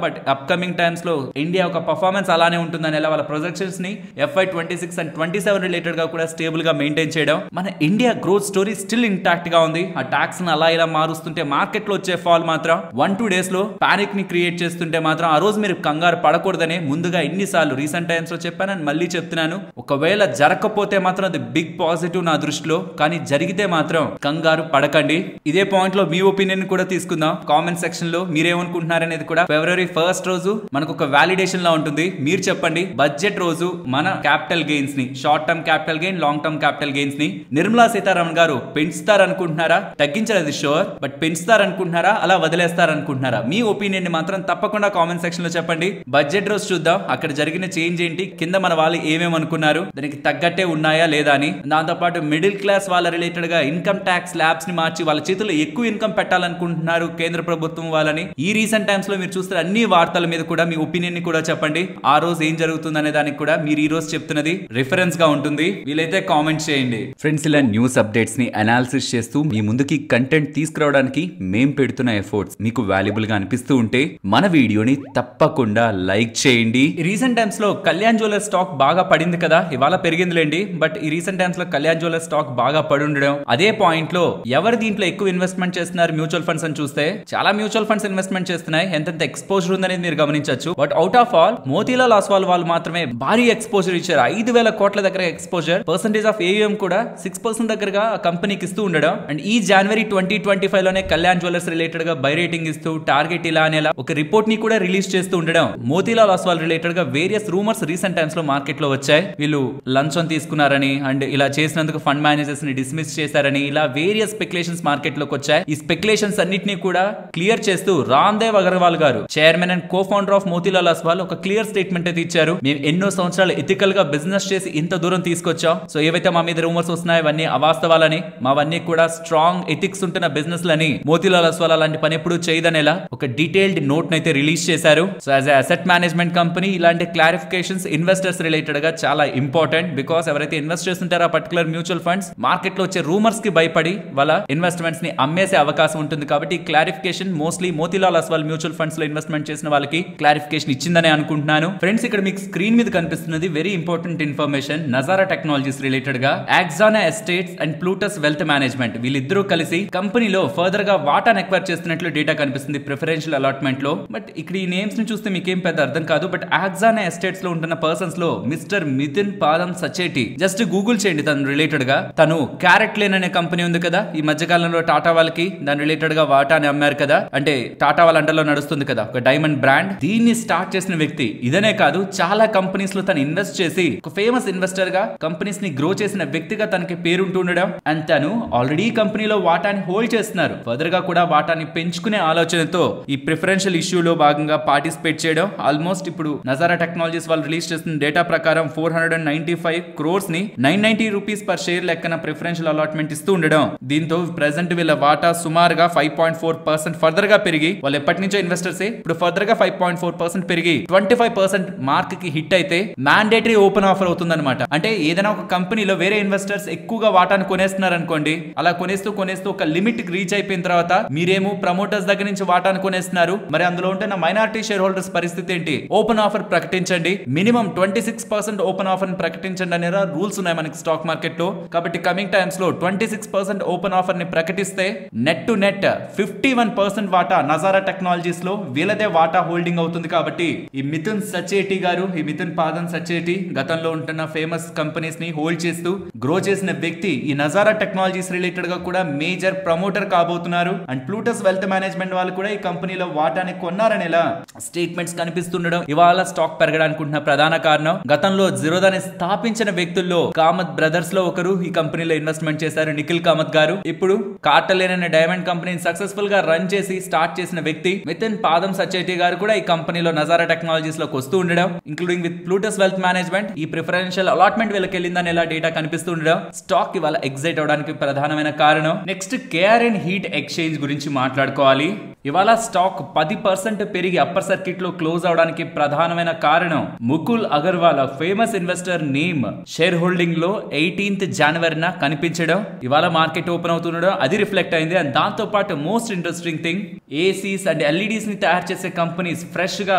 Speaker 1: బట్ అప్ కమింగ్ టైమ్స్ లో ఇండియా ఒక పర్ఫార్మెన్స్ అలానే ఉంటుందని వాళ్ళ ప్రొజెక్షన్స్ ని FY26 అండ్ 27 రిలేటెడ్ గా కూడా స్టేబుల్ గా మెయింటైన్ చేయడం. మన India growth story still intact గా ఉంది. ఆ ట్యాక్స్ ని అలా ఇలా మారుస్తుంటే మార్కెట్ లో వచ్చే ఫాల్ మాత్రం 1-2 డేస్ లో పానిక్ ని క్రియేట్ చేస్తుంటే మాత్రం ఆ రోజు మీరు కంగారు పడకూడదని ముందుగా ఎన్నిసార్లు రీసెంట్ టైమ్స్ లో చెప్పాను అండ్ మళ్ళీ చెప్తున్నాను. ఒకవేళ జరగకపోతే మాత్రం అది బిగ్ పాజిటివ్ నా దృష్టిలో, కానీ జరిగితే మాత్రం కంగారు పడకండి. ఇదే పాయింట్ లో మీ ఒపీనియన్ కూడా తీసుకుందాం కామెంట్ సెక్షన్ లో. మీరేమనుకుంటున్నారనేది కూడా February 1st రోజు మనకు ఒక వాలిడేషన్ లా ఉంటుంది. మీరు చెప్పండి, బడ్జెట్ రోజు మన క్యాపిటల్ గెయిన్స్ ని, short term capital gain, long term capital gains ని నిర్మలా సీతారామన్ గారు పెంచుతారనుకుంటున్నారా, తగ్గించలేదు షూర్, బట్ పెంచుతారనుకుంటున్నారా, అలా వదిలేస్తారనుకుంటున్నారా? మీ ఒపీనియన్ ని మాత్రం తప్పకుండా కామెంట్ సెక్షన్ లో చెప్పండి. బడ్జెట్ రోజు చూద్దాం అక్కడ జరిగిన చేంజ్ ఏంటి, కింద మన వాళ్ళు ఏమేమి అనుకున్నారు, దానికి తగ్గట్టే ఉన్నాయా లేదా అని. దాంతో పాటు మిడిల్ క్లాస్ వాళ్ళ రిలేటెడ్ గా ఇన్కమ్ ట్యాక్స్ స్లాబ్స్ ని మార్చి వాళ్ళ చేతుల్లో ఎక్కువ ఇన్కమ్ పెట్టాలనుకుంటున్నారు కేంద్ర ప్రభుత్వం వాళ్ళని. ఈ రీసెంట్ టైమ్స్ లో మీరు చూస్తున్న అన్ని వార్తల మీద కూడా మీ ఒపీనియన్ ని కూడా చెప్పండి. ఆ రోజు ఏం జరుగుతుంది అనే దానికి కూడా మీరు ఈ రోజు చెప్తున్నది రిఫరెన్స్ గా ఉంటుంది. వీలైతే కామెంట్ చేయండి. ఫ్రెండ్స్, ఇలా న్యూస్ అప్డేట్స్ ని అనాలిసిస్ చేస్తూ మీ ముందుకి కంటెంట్ తీసుకురావడానికి మేం పెడుతున్న ఎఫర్ట్స్ మీకు వాల్యుబుల్ గా అనిపిస్తూ ఉంటే మన వీడియోని తప్పకుండా లైక్ చేయండి. రీసెంట్ టైమ్స్ లో కళ్యాణ్ జ్యువెలర్స్ స్టాక్ బాగా పడింది కదా, ఇవాళ పెరిగిందిలేండి. బట్ ఈ రీసెంట్ టైమ్స్ లో కళ్యాణ్ జ్యువెలర్స్ స్టాక్ బాగా పడి ఉండడం, అదే పాయింట్ లో ఎవరు దీంట్లో ఎక్కువ ఇన్వెస్ట్మెంట్ చేస్తున్నారు మ్యూచువల్ ఫండ్స్ అని చూస్తే చాలా మ్యూచువల్ ఫండ్స్ ఇన్వెస్ట్మెంట్ చేస్తున్నాయి. ఎంతెంత ఎక్స్పోజర్ ఉందనేది మీరు గమనించవచ్చు. But out of all Motilal Oswal వాళ్ళు మాత్రమే భారీ ఎక్స్పోజర్ ఇచ్చారు. 5,000 కోట్ల దగ్గర ఎక్స్పోజర్, పర్సెంటేజ్ ఆఫ్ AUM కూడా 6% దగ్గరగా ఆ కంపెనీకి ఇస్తూ ఉండడం. అండ్ ఈ జనవరి 2025 లోనే కళ్యాణ్ జ్యువెలర్స్ రిలేటెడ్ గా బై రేటింగ్ ఇస్తూ టార్గెట్ ఇలా అనేలా ఒక రిపోర్ట్ ని కూడా రిలీజ్ చేస్తూ ఉండడం. మోతీలాల్ ఓస్వాల్ రిలేటెడ్ గా వేరియస్ రూమర్స్ రీసెంట్ టైమ్స్ లో మార్కెట్ లో వచ్చాయి. వీళ్ళు లంచం తీసుకున్నారని అండ్ ఇలా చేసినందుకు ఫండ్ మేనేజర్స్ ని డిస్మిస్ చేశారని ఇలా వేరియస్ స్పెక్యులేషన్స్ మార్కెట్ లోకి వచ్చాయి. ఈ స్పెక్యులేషన్స్ అన్నిటిని కూడా క్లియర్ చేస్తూ రామ్దేవ్ అగర్వాల్ గారు, chairman and co founder of Motilal Oswal, ఒక క్లియర్ స్టేట్మెంట్ అయితే ఇచ్చారు. మేము ఎన్నో సంవత్సరాలు ఎథికల్ గా బిజినెస్ చేసి ఇంత దూరం తీసుకొచ్చాం. సో ఏవైతే మా మీద రూమర్స్ వస్తున్నాయి అవన్నీ అవాస్తవాలని, మావన్నీ కూడా స్ట్రాంగ్ ఎథిక్స్ ఉంటున్న బిజినెస్ లని, మోతీలాల్ ఓస్వాల్ అలాంటి పని ఎప్పుడు చేయదనేలా ఒక డీటెయిల్డ్ నోట్ అయితే రిలీజ్ చేశారు. So as a asset management company ఇలాంటి క్లారిఫికేషన్స్ ఇన్వెస్టర్స్ రిలేటెడ్ గా చాలా ఇంపార్టెంట్. బికాస్ ఎవరైతే ఇన్వెస్ట్ చేస్తుంటారో ఆ పర్టికులర్ మ్యూచువల్ ఫండ్స్ మార్కెట్ లో వచ్చే రూమర్స్ కి భయపడి వాళ్ళ ఇన్వెస్ట్మెంట్స్ ని అమ్మేసే అవకాశం ఉంటుంది. కాబట్టి clarification mostly Motilal Oswal mutual funds లో ఇన్వెస్ట్మెంట్ చేసిన వాళ్ళకి క్లారిఫికేషన్ ఇచ్చిందని అనుకుంటున్నాను. ఫ్రెండ్స్, ఇక్కడ మీకు స్క్రీన్ మీద కనిపిస్తున్నది very important information. Nazara technologies related గా Axana estates and Plutus wealth management వీళ్ళిద్దరూ కలిసి కంపెనీలో ఫర్దర్ గా వాటాను ఎక్వైర్ చేస్తున్నట్లు డేటా కనిపిస్తుంది ప్రిఫరెన్షియల్ అలాట్మెంట్ లో. బట్ ఇక్కడ ఈ నేమ్స్ ని చూస్తే మీకేం పెద్ద అర్థం కాదు. బట్ యాక్సానా ఎస్టేట్స్ లో ఉంటున్న పర్సన్స్ లో మిస్టర్ మిథున్ పాదం సచేటి, జస్ట్ గూగుల్ చేయండి తను రిలేటెడ్ గా. తను క్యారెట్ లేన్ అనే కంపెనీ ఉంది కదా, ఈ మధ్య కాలంలో టాటా వాళ్ళకి దాని రిలేటెడ్ గా వాటాని అమ్మారు కదా, అంటే టాటా వాళ్ళ అండర్లో నడుస్తుంది కదా ఒక డైమండ్ బ్రాండ్. దీన్ని స్టార్ట్ చేసిన వ్యక్తి. ఇదనే కాదు, చాలా కంపెనీస్ లో తను ఇన్వెస్ట్ చేసి ఒక ఫేమస్ ఇన్వెస్టర్ గా కంపెనీస్ ని గ్రో చేసిన వ్యక్తిగా తనకి పేరుంటూ ఉండడం. అండ్ తను ఆల్రెడీ కంపెనీలో వాటాని హోల్డ్ చేస్తున్నారు. ఫర్దర్ గా కూడా వాటాని పెంచుకునే ఆలోచనతో ఈ ప్రిఫరెన్షియల్ ఇష్యూలో భాగంగా పార్టిసిపేట్ చేయడం. ఆల్మోస్ట్ ఇప్పుడు నజారా టెక్నాలజీస్ వాళ్ళు రిలీజ్ చేసిన డేటా ప్రకారం 495 crores ని 990 రూపీస్ పర్ షేర్ లెక్కన ప్రిఫరెన్షియల్ అలాట్మెంట్ ఇస్తూ ఉండడం. దీంతో ప్రెసెంట్ వీళ్ళ వాటా సుమారుగా 5.4% ఫర్దర్ గా పెరిగి, వాళ్ళు ఎప్పటి నుంచో ఇన్వెస్టర్స్ ఇప్పుడు ఫర్దర్ గా 5.4% పెరిగి 25% మార్క్ కి హిట్ అయితే మ్యాండేటరీ ఓపెన్ ఆఫర్ అవుతుంది అనమాట. అంటే ఏదైనా ఒక కంపెనీలో వేరే ఇన్వెస్టర్స్ ఎక్కువగా వాటాను కొనేస్తున్నారు అనుకోండి, అలా కొనేస్తూ ఒక లిమిట్ కి రీచ్ అయిపోయిన తర్వాత మీరేమో ప్రమోటర్స్ దగ్గర నుంచి వాటాను కొనేస్తున్నారు, మరి అందులో ఉంటున్న మైనారిటీ షేర్ హోల్డర్స్ పరిస్థితి ఏంటి? ఓపెన్ ఆఫర్ ప్రకటించండి, మినిమం 26% ఓపెన్ ఆఫర్ ని ప్రకటించండి అనే రూల్స్ ఉన్నాయి మనకి స్టాక్ మార్కెట్ లో. కాబట్టి కమింగ్ టైమ్స్ లో 26% ఓపెన్ ఆఫర్ ని ప్రకటిస్తే నెట్ టు నెట్ 51% వాటా నజారా టెక్నాలజీస్ లో వీళ్ళదే వాటా హోల్డింగ్ అవుతుంది. కాబట్టి ఈ మిథున్ సచేటి గారు, ఈ మిథున్ పాదన్ సచేటి గతంలో ఉంటున్న ఫేమస్ కంపెనీస్ ని హోల్డ్ చేస్తూ గ్రో చేసిన వ్యక్తి. ఈ నజారా టెక్నాలజీస్ రిలేటెడ్ గా కూడా మేజర్ ప్రమోటర్ కాబోతున్నారు. అండ్ ప్లూటస్ వెల్త్ మేనేజ్మెంట్ వాళ్ళు కూడా ఈ కంపెనీలో వాటాని కొన్నారని ఇలా స్టేట్మెంట్స్ కనిపిస్తుండడం ఇవాళ స్టాక్ పెరగడానికి ఉంటున్న ప్రధాన కారణం. గతంలో జిరోదాని స్థాపించిన వ్యక్తుల్లో కామత్ బ్రదర్స్ లో ఒకరు ఈ కంపెనీలో ఇన్వెస్ట్మెంట్ చేశారు, నిఖిల్ కామత్ గారు. ఇప్పుడు కార్టలేన్ అనే డైమండ్ కంపెనీని సక్సెస్ఫుల్ గా రన్ చేసి స్టార్ట్ చేసిన వ్యక్తి మిథున్ పాదం సచేటి గారు కూడా ఈ కంపెనీలో నజారా టెక్నాలజీస్ లోకి వస్తూ ఉండడం, including with Plutus wealth management ఈ ప్రిఫరెన్షియల్ అలాట్మెంట్ వీళ్ళకి వెళ్ళిందని ఇలా డేటా కనిపిస్తూ ఉండడం స్టాక్ ఇవాళ ఎగ్జైట్ అవడానికి ప్రధానమైన కారణం. నెక్స్ట్ కేఆర్ఎన్ హీట్ ఎక్స్చేంజ్ గురించి మాట్లాడుకోవాలి. ఇవాళ స్టాక్ 10% పెరిగి అప్పర్ సర్కిట్ లో క్లోజ్ అవడానికి ప్రధానమైన కారణం Mukul Agarwal famous investor name share holding లో 18th జనవరిన కనిపించడం, ఇవాళ మార్కెట్ ఓపెన్ అవుతుండడం అది రిఫ్లెక్ట్ అయింది. అండ్ దాంతో పాటు most interesting thing, ACs and LEDs ని తయారు చేసే కంపెనీస్ ఫ్రెష్ గా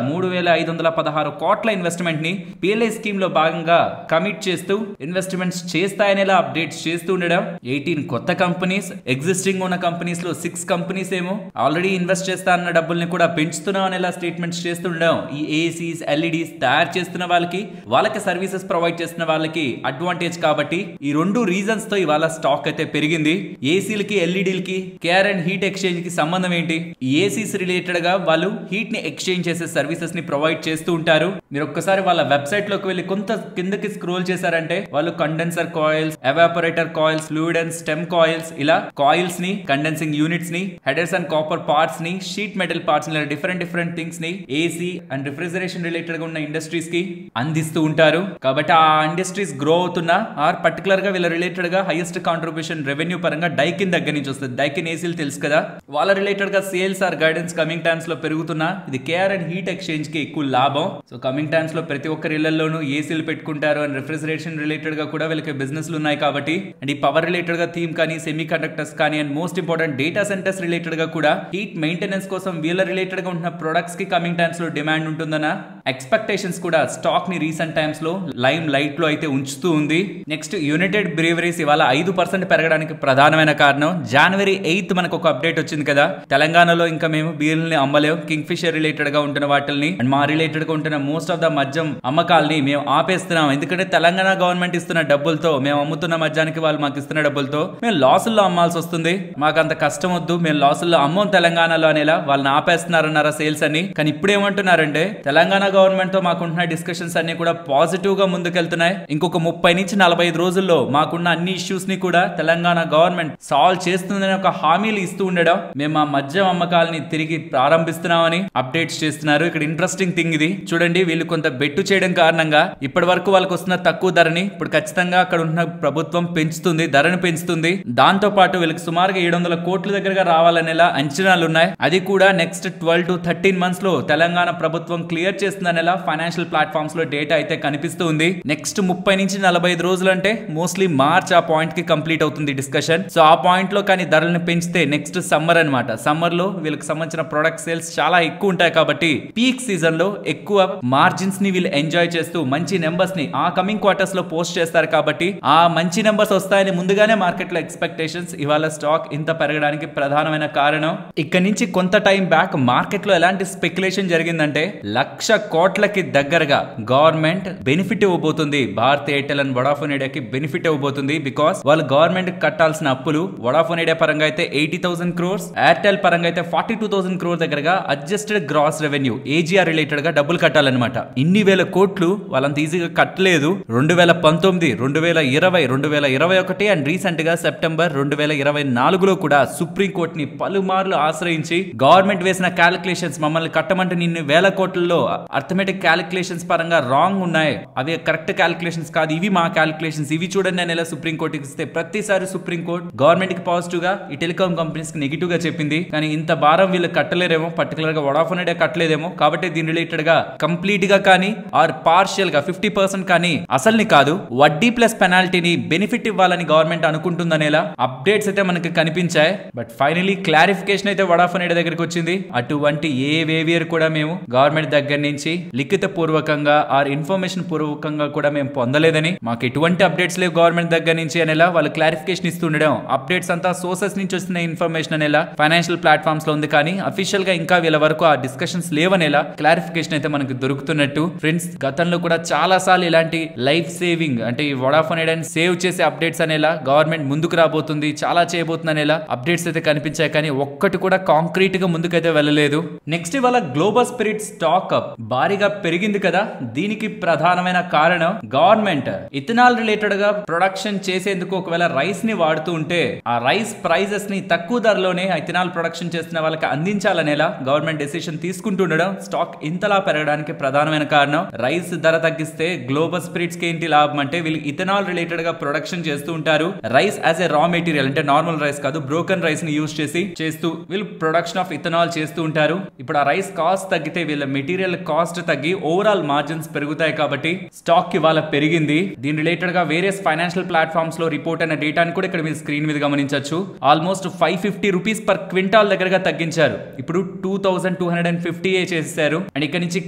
Speaker 1: 3,516 కోట్ల ఇన్వెస్ట్మెంట్ ని పిఎల్ఐ స్కీమ్ లో భాగంగా కమిట్ చేస్తూ ఇన్వెస్ట్మెంట్స్ చేస్తాయనేలా అప్డేట్స్ చేస్తూ ఉండడం. 18 కొత్త కంపెనీస్, ఎగ్జిస్టింగ్ ఉన్న కంపెనీస్ లో 6 కంపెనీస్ ఏమో ఆల్రెడీ ఇన్వెస్ట్ చేస్తా అన్న డబ్బుల్ని కూడా పెంచుతున్నాం అనేలా స్టేట్మెంట్స్ చేస్తుండడం. ఈ ఏసీస్ ఎల్ఈడీస్ తయారు చేస్తున్న వాళ్ళకి సర్వీసెస్ ప్రొవైడ్ చేస్తున్న వాళ్ళకి అడ్వాంటేజ్. కాబట్టి ఈ రెండు రీజన్స్ తో ఇవాళ స్టాక్ అయితే పెరిగింది. ఏసీలకి ఎల్ఈడీలకి కేఆర్ఎన్ హీట్ ఎక్స్చేంజ్ కి సంబంధం ఏంటి? ఏసీస్ రిలేటెడ్ గా వాళ్ళు హీట్ ని ఎక్స్చేంజ్ చేసే సర్వీసెస్ ని ప్రొవైడ్ చేస్తూ ఉంటారు. మీరు ఒక్కసారి వాళ్ళ వెబ్సైట్ లోకి వెళ్ళి కొంత కిందకి స్క్రోల్ చేశారంటే వాళ్ళు condenser coils, evaporator coils, fluid and stem coils, ఇలా కాయిల్స్ ని, కండెన్సింగ్ యూనిట్స్ ని, హెడర్స్ అండ్ కాపర్ పార్ట్స్ ని, షీట్ మెటల్ పార్ట్స్ ని, డిఫరెంట్ థింగ్స్ ని ఏసీ అండ్ రిఫ్రిజరేషన్ రిలేటెడ్ గా ఉన్న ఇండస్ట్రీస్ కి అందిస్తూ ఉంటారు. కాబట్టి ఆ ఇండస్ట్రీస్ గ్రో అవుతున్నా ఆర్ పర్టికులర్ గా వీళ్ళ రిలేటెడ్ గా హైయెస్ట్ కాంట్రిబ్యూషన్ రెవెన్యూ పరంగా డైకిన్ దగ్గర నుంచి వస్తుంది. డైకిన్ ఏసీలు తెలుసు కదా, వాళ్ళ రిలేటెడ్ గా sales or guidance coming times లో పెరుగుతున్నా ఇది కేఆర్ఎన్ హీట్ ఎక్స్చేంజ్ కి ఎక్కువ లాభం. సో కమింగ్ టైమ్స్ లో ప్రతి ఒక్కరి ఇళ్లలోనూ ఏసీలు పెట్టుకుంటారు. అండ్ రిఫ్రిజరేషన్ రిలేటెడ్ గా కూడా వీళ్ళకి బిజినెస్లు ఉన్నాయి. కాబట్టి అండ్ ఈ పవర్ రిలేటెడ్ గా థీమ్ కానీ, సెమీ కండక్టర్స్ కానీ, and most important data centres related గా కూడా హీట్ మెయింటెనెన్స్ కోసం వీళ్ళ రిలేటెడ్ గా ఉంటున్న ప్రొడక్ట్స్ కి కమింగ్ టైమ్స్ లో డిమాండ్ ఉంటుందన్న ఎక్స్పెక్టేషన్స్ కూడా స్టాక్ ని రీసెంట్ టైమ్స్ లో లైమ్ లైట్ లో అయితే ఉంచుతూ ఉంది. నెక్స్ట్ యునైటెడ్ బ్రీవరీస్ ఇవాళ 5% పెరగడానికి ప్రధానమైన కారణం January 8th మనకు ఒక అప్డేట్ వచ్చింది కదా, తెలంగాణలో ఇంకా మేము బీర్లని అమ్మలేం, కింగ్ ఫిషర్ రిలేటెడ్ గా ఉంటున్న వాటిని అండ్ మా రిలేటెడ్ గా ఉంటున్న మోస్ట్ ఆఫ్ ద మద్యం అమ్మకాలని మేము ఆపేస్తున్నాం. ఎందుకంటే తెలంగాణ గవర్నమెంట్ ఇస్తున్న డబ్బులతో, మేము అమ్ముతున్న మద్యానికి వాళ్ళు మాకు ఇస్తున్న డబ్బులతో మేము లాసుల్లో అమ్మాల్సి వస్తుంది, మాకు అంత కష్టం వద్దు, మేము లాసుల్లో అమ్మం తెలంగాణలో అనేలా వాళ్ళని ఆపేస్తున్నారన్నారా సేల్స్ అని. కానీ ఇప్పుడు ఏమంటున్నారంటే తెలంగాణ గవర్నమెంట్ తో మాకుంటున్న డిస్కషన్స్ అన్ని కూడా పాజిటివ్ గా ముందుకెళ్తున్నాయి. ఇంకొక 30 నుంచి 45 రోజుల్లో మాకున్న అన్ని ఇష్యూస్ ని కూడా తెలంగాణ గవర్నమెంట్ సాల్వ్ చేస్తుందని ఒక హామీలు ఇస్తూ ఉండడం, మేము ఆ మద్యం అమ్మకాలని తిరిగి ప్రారంభిస్తున్నామని అప్డేట్స్ చేస్తున్నారు. ఇక్కడ ఇంట్రెస్టింగ్ థింగ్ ఇది చూడండి, వీళ్ళు కొంత బెట్టు చేయడం కారణంగా ఇప్పటి వరకు వాళ్ళకి వస్తున్న తక్కువ ధరని ఇప్పుడు ఖచ్చితంగా అక్కడ ఉన్న ప్రభుత్వం పెంచుతుంది, ధరను పెంచుతుంది. దాంతో పాటు వీళ్ళకి సుమారుగా 700 కోట్ల దగ్గరగా రావాలనేలా అంచనాలు ఉన్నాయి. అది కూడా నెక్స్ట్ 12 to 13 months లో తెలంగాణ ప్రభుత్వం క్లియర్ చేస్తుంది చేస్తుందని ఎలా ఫైనాన్షియల్ ప్లాట్ఫామ్స్ లో డేటా అయితే కనిపిస్తుంది. నెక్స్ట్ 30 నుంచి 45 రోజులు అంటే మోస్ట్లీ మార్చ్ ఆ పాయింట్ కి కంప్లీట్ అవుతుంది డిస్కషన్. సో ఆ పాయింట్ లో కానీ ధరలను పెంచితే నెక్స్ట్ సమ్మర్ అనమాట. సమ్మర్ లో వీళ్ళకి సంబంధించిన ప్రొడక్ట్ సేల్స్ చాలా ఎక్కువ ఉంటాయి కాబట్టి పీక్ సీజన్ లో ఎక్కువ మార్జిన్స్ ని వీళ్ళు ఎంజాయ్ చేస్తూ మంచి నెంబర్స్ ని ఆ కమింగ్ క్వార్టర్స్ లో పోస్ట్ చేస్తారు కాబట్టి ఆ మంచి నెంబర్స్ వస్తాయని ముందుగానే మార్కెట్ లో ఎక్స్పెక్టేషన్స్ ఇవాళ స్టాక్ ఇంత పెరగడానికి ప్రధానమైన కారణం. ఇక్కడ నుంచి కొంత టైం బ్యాక్ మార్కెట్ లో ఎలాంటి స్పెక్యులేషన్ జరిగిందంటే 1,00,000 కోట్లకి దగ్గరగా గవర్నమెంట్ బెనిఫిట్ ఇవ్వబోతుంది. భారత్ ఎయిర్టెల్ అండ్ వొడాఫోన్ ఐడియాకి బెనిఫిట్ ఇవ్వబోతుంది. బికాస్ వాళ్ళు గవర్నమెంట్ కట్టాల్సిన అప్పులు వొడాఫోన్ ఐడియా పరంగా అయితే 80,000 crores, ఎయిర్టెల్ పరంగా అయితే 42,000 crores దగ్గరగా adjusted gross revenue AGR related గా డబ్బులు కట్టాలన్నమాట. ఇన్ని వేల కోట్లు వాళ్ళంత ఈజీగా కట్టలేదు. 2019, 2020, 2021 అండ్ రీసెంట్ గా సెప్టెంబర్ 2024లో కూడా సుప్రీం కోర్ట్ ని పలుమార్లు ఆశ్రయించి గవర్నమెంట్ వేసిన క్యాలిక్యులేషన్స్ మమ్మల్ని కట్టమంటే నిన్ను వేల కోట్లలో అర్థమెటిక్ క్యాలిక్యులేషన్స్ పరంగా రాంగ్ ఉన్నాయి, అవి కరెక్ట్ క్యాలిక్యులేషన్స్ కాదు, ఇవి మా క్యాలిక్యులేషన్స్, ఇవి చూడండి నేను ఎలా సుప్రీం కోర్టుకి ఇస్తే ప్రతిసారి సుప్రీం కోర్ట్ గవర్నమెంట్ కి పాజిటివ్ గా ఈ టెలికాం కంపెనీస్ కి నెగిటివ్ గా చెప్పింది. కానీ ఇంత భారం వీళ్ళు కట్టలేరేమో, పర్టికులర్ గా వొడాఫోన్ ఐడియా కట్టలేదేమో. కాబట్టి దీని రిలేటెడ్ గా కంప్లీట్ గా కానీ ఆర్ పార్షియల్ గా 50% కానీ అసలుని కాదు వడ్డీ ప్లస్ పెనాల్టీని బెనిఫిట్ ఇవ్వాలని గవర్నమెంట్ అనుకుంటుందనేలా అప్డేట్స్ అయితే మనకి కనిపించాయి. బట్ ఫైనలీ క్లారిఫికేషన్ అయితే వొడాఫోన్ ఐడియా దగ్గరికి వచ్చింది. అటువంటి ఏ వేవియర్ కూడా మేము గవర్నమెంట్ దగ్గర నుంచి లిఖిత పూర్వకంగా ఆర్ ఇన్ఫర్మేషన్ పూర్వకంగా కూడా మేము పొందలేదని, మాకు ఎటువంటి అప్డేట్స్ లేవు గవర్నమెంట్ దగ్గర నుంచి అనేలా వాళ్ళు క్లారిఫికేషన్ ఇస్తుండడం. అప్డేట్స్ అంతా సోర్సెస్ నుంచి వస్తున్న ఇన్ఫర్మేషన్ అనేలా ఫైనాన్షియల్ ప్లాట్ఫామ్స్ లో ఉంది. కానీ అఫీషియల్ గా ఇంకా వీళ్ళ వరకు ఆ డిస్కషన్స్ లేవనేలా క్లారిఫికేషన్ అయితే మనకు దొరుకుతున్నట్టు. ఫ్రెండ్స్, గతంలో కూడా చాలా సార్లు ఇలాంటి లైఫ్ సేవింగ్ అంటే ఈ వొడాఫోన్ ఐడియాని సేవ్ చేసే అప్డేట్స్ అనేలా గవర్నమెంట్ ముందుకు రాబోతుంది, చాలా చేయబోతుంది అనేలా అప్డేట్స్ అయితే కనిపించాయి. కానీ ఒక్కటి కూడా కాంక్రీట్ గా ముందుకైతే వెళ్ళలేదు. నెక్స్ట్ ఇవాళ గ్లోబల్ స్పిరిట్ స్టాక్ అప్ భారీగా పెరిగింది కదా. దీనికి ప్రధానమైన కారణం గవర్నమెంట్ ఇథనాల్ రిలేటెడ్ గా ప్రొడక్షన్ చేసేందుకు ఒకవేళ రైస్ ని వాడుతూ ఉంటే ఆ రైస్ ప్రైజెస్ ని తక్కువ ధరలోనే ఇథనాల్ ప్రొడక్షన్ చేస్తున్న వాళ్ళకి అందించాలనేలా గవర్నమెంట్ డెసిషన్ తీసుకుంటుండడం స్టాక్ ఇంతలా పెరగడానికి ప్రధానమైన కారణం. రైస్ ధర తగ్గిస్తే గ్లోబల్ స్పిరిట్స్ కి ఏంటి లాభం అంటే వీళ్ళు ఇథనాల్ రిలేటెడ్ గా ప్రొడక్షన్ చేస్తూ ఉంటారు. Rice as a raw material అంటే నార్మల్ రైస్ కాదు, బ్రోకెన్ రైస్ ని యూజ్ చేస్తూ వీళ్ళు ప్రొడక్షన్ ఆఫ్ ఇథనాల్ చేస్తూ ఉంటారు. ఇప్పుడు ఆ రైస్ కాస్ట్ తగ్గితే వీళ్ళ మెటీరియల్ కాస్ట్ తగ్గి ఓవరాల్ మార్జిన్స్ పెరుగుతాయి కాబట్టి స్టాక్ ఇవాళ పెరిగింది. దీని రిలేటెడ్ గా వేరియస్ ఫైనాన్షియల్ ప్లాట్ఫామ్స్ లో రిపోర్ట్ అయిన డేటాని కూడా ఇక్కడ మీరు స్క్రీన్ మీద గమనించవచ్చు. ఆల్మోస్ట్ 550 రూపీస్ పర్ క్వింటాల్ దగ్గరగా తగ్గించారు. ఇప్పుడు 2250 చేశారు. అండ్ ఇక్కడ నుంచి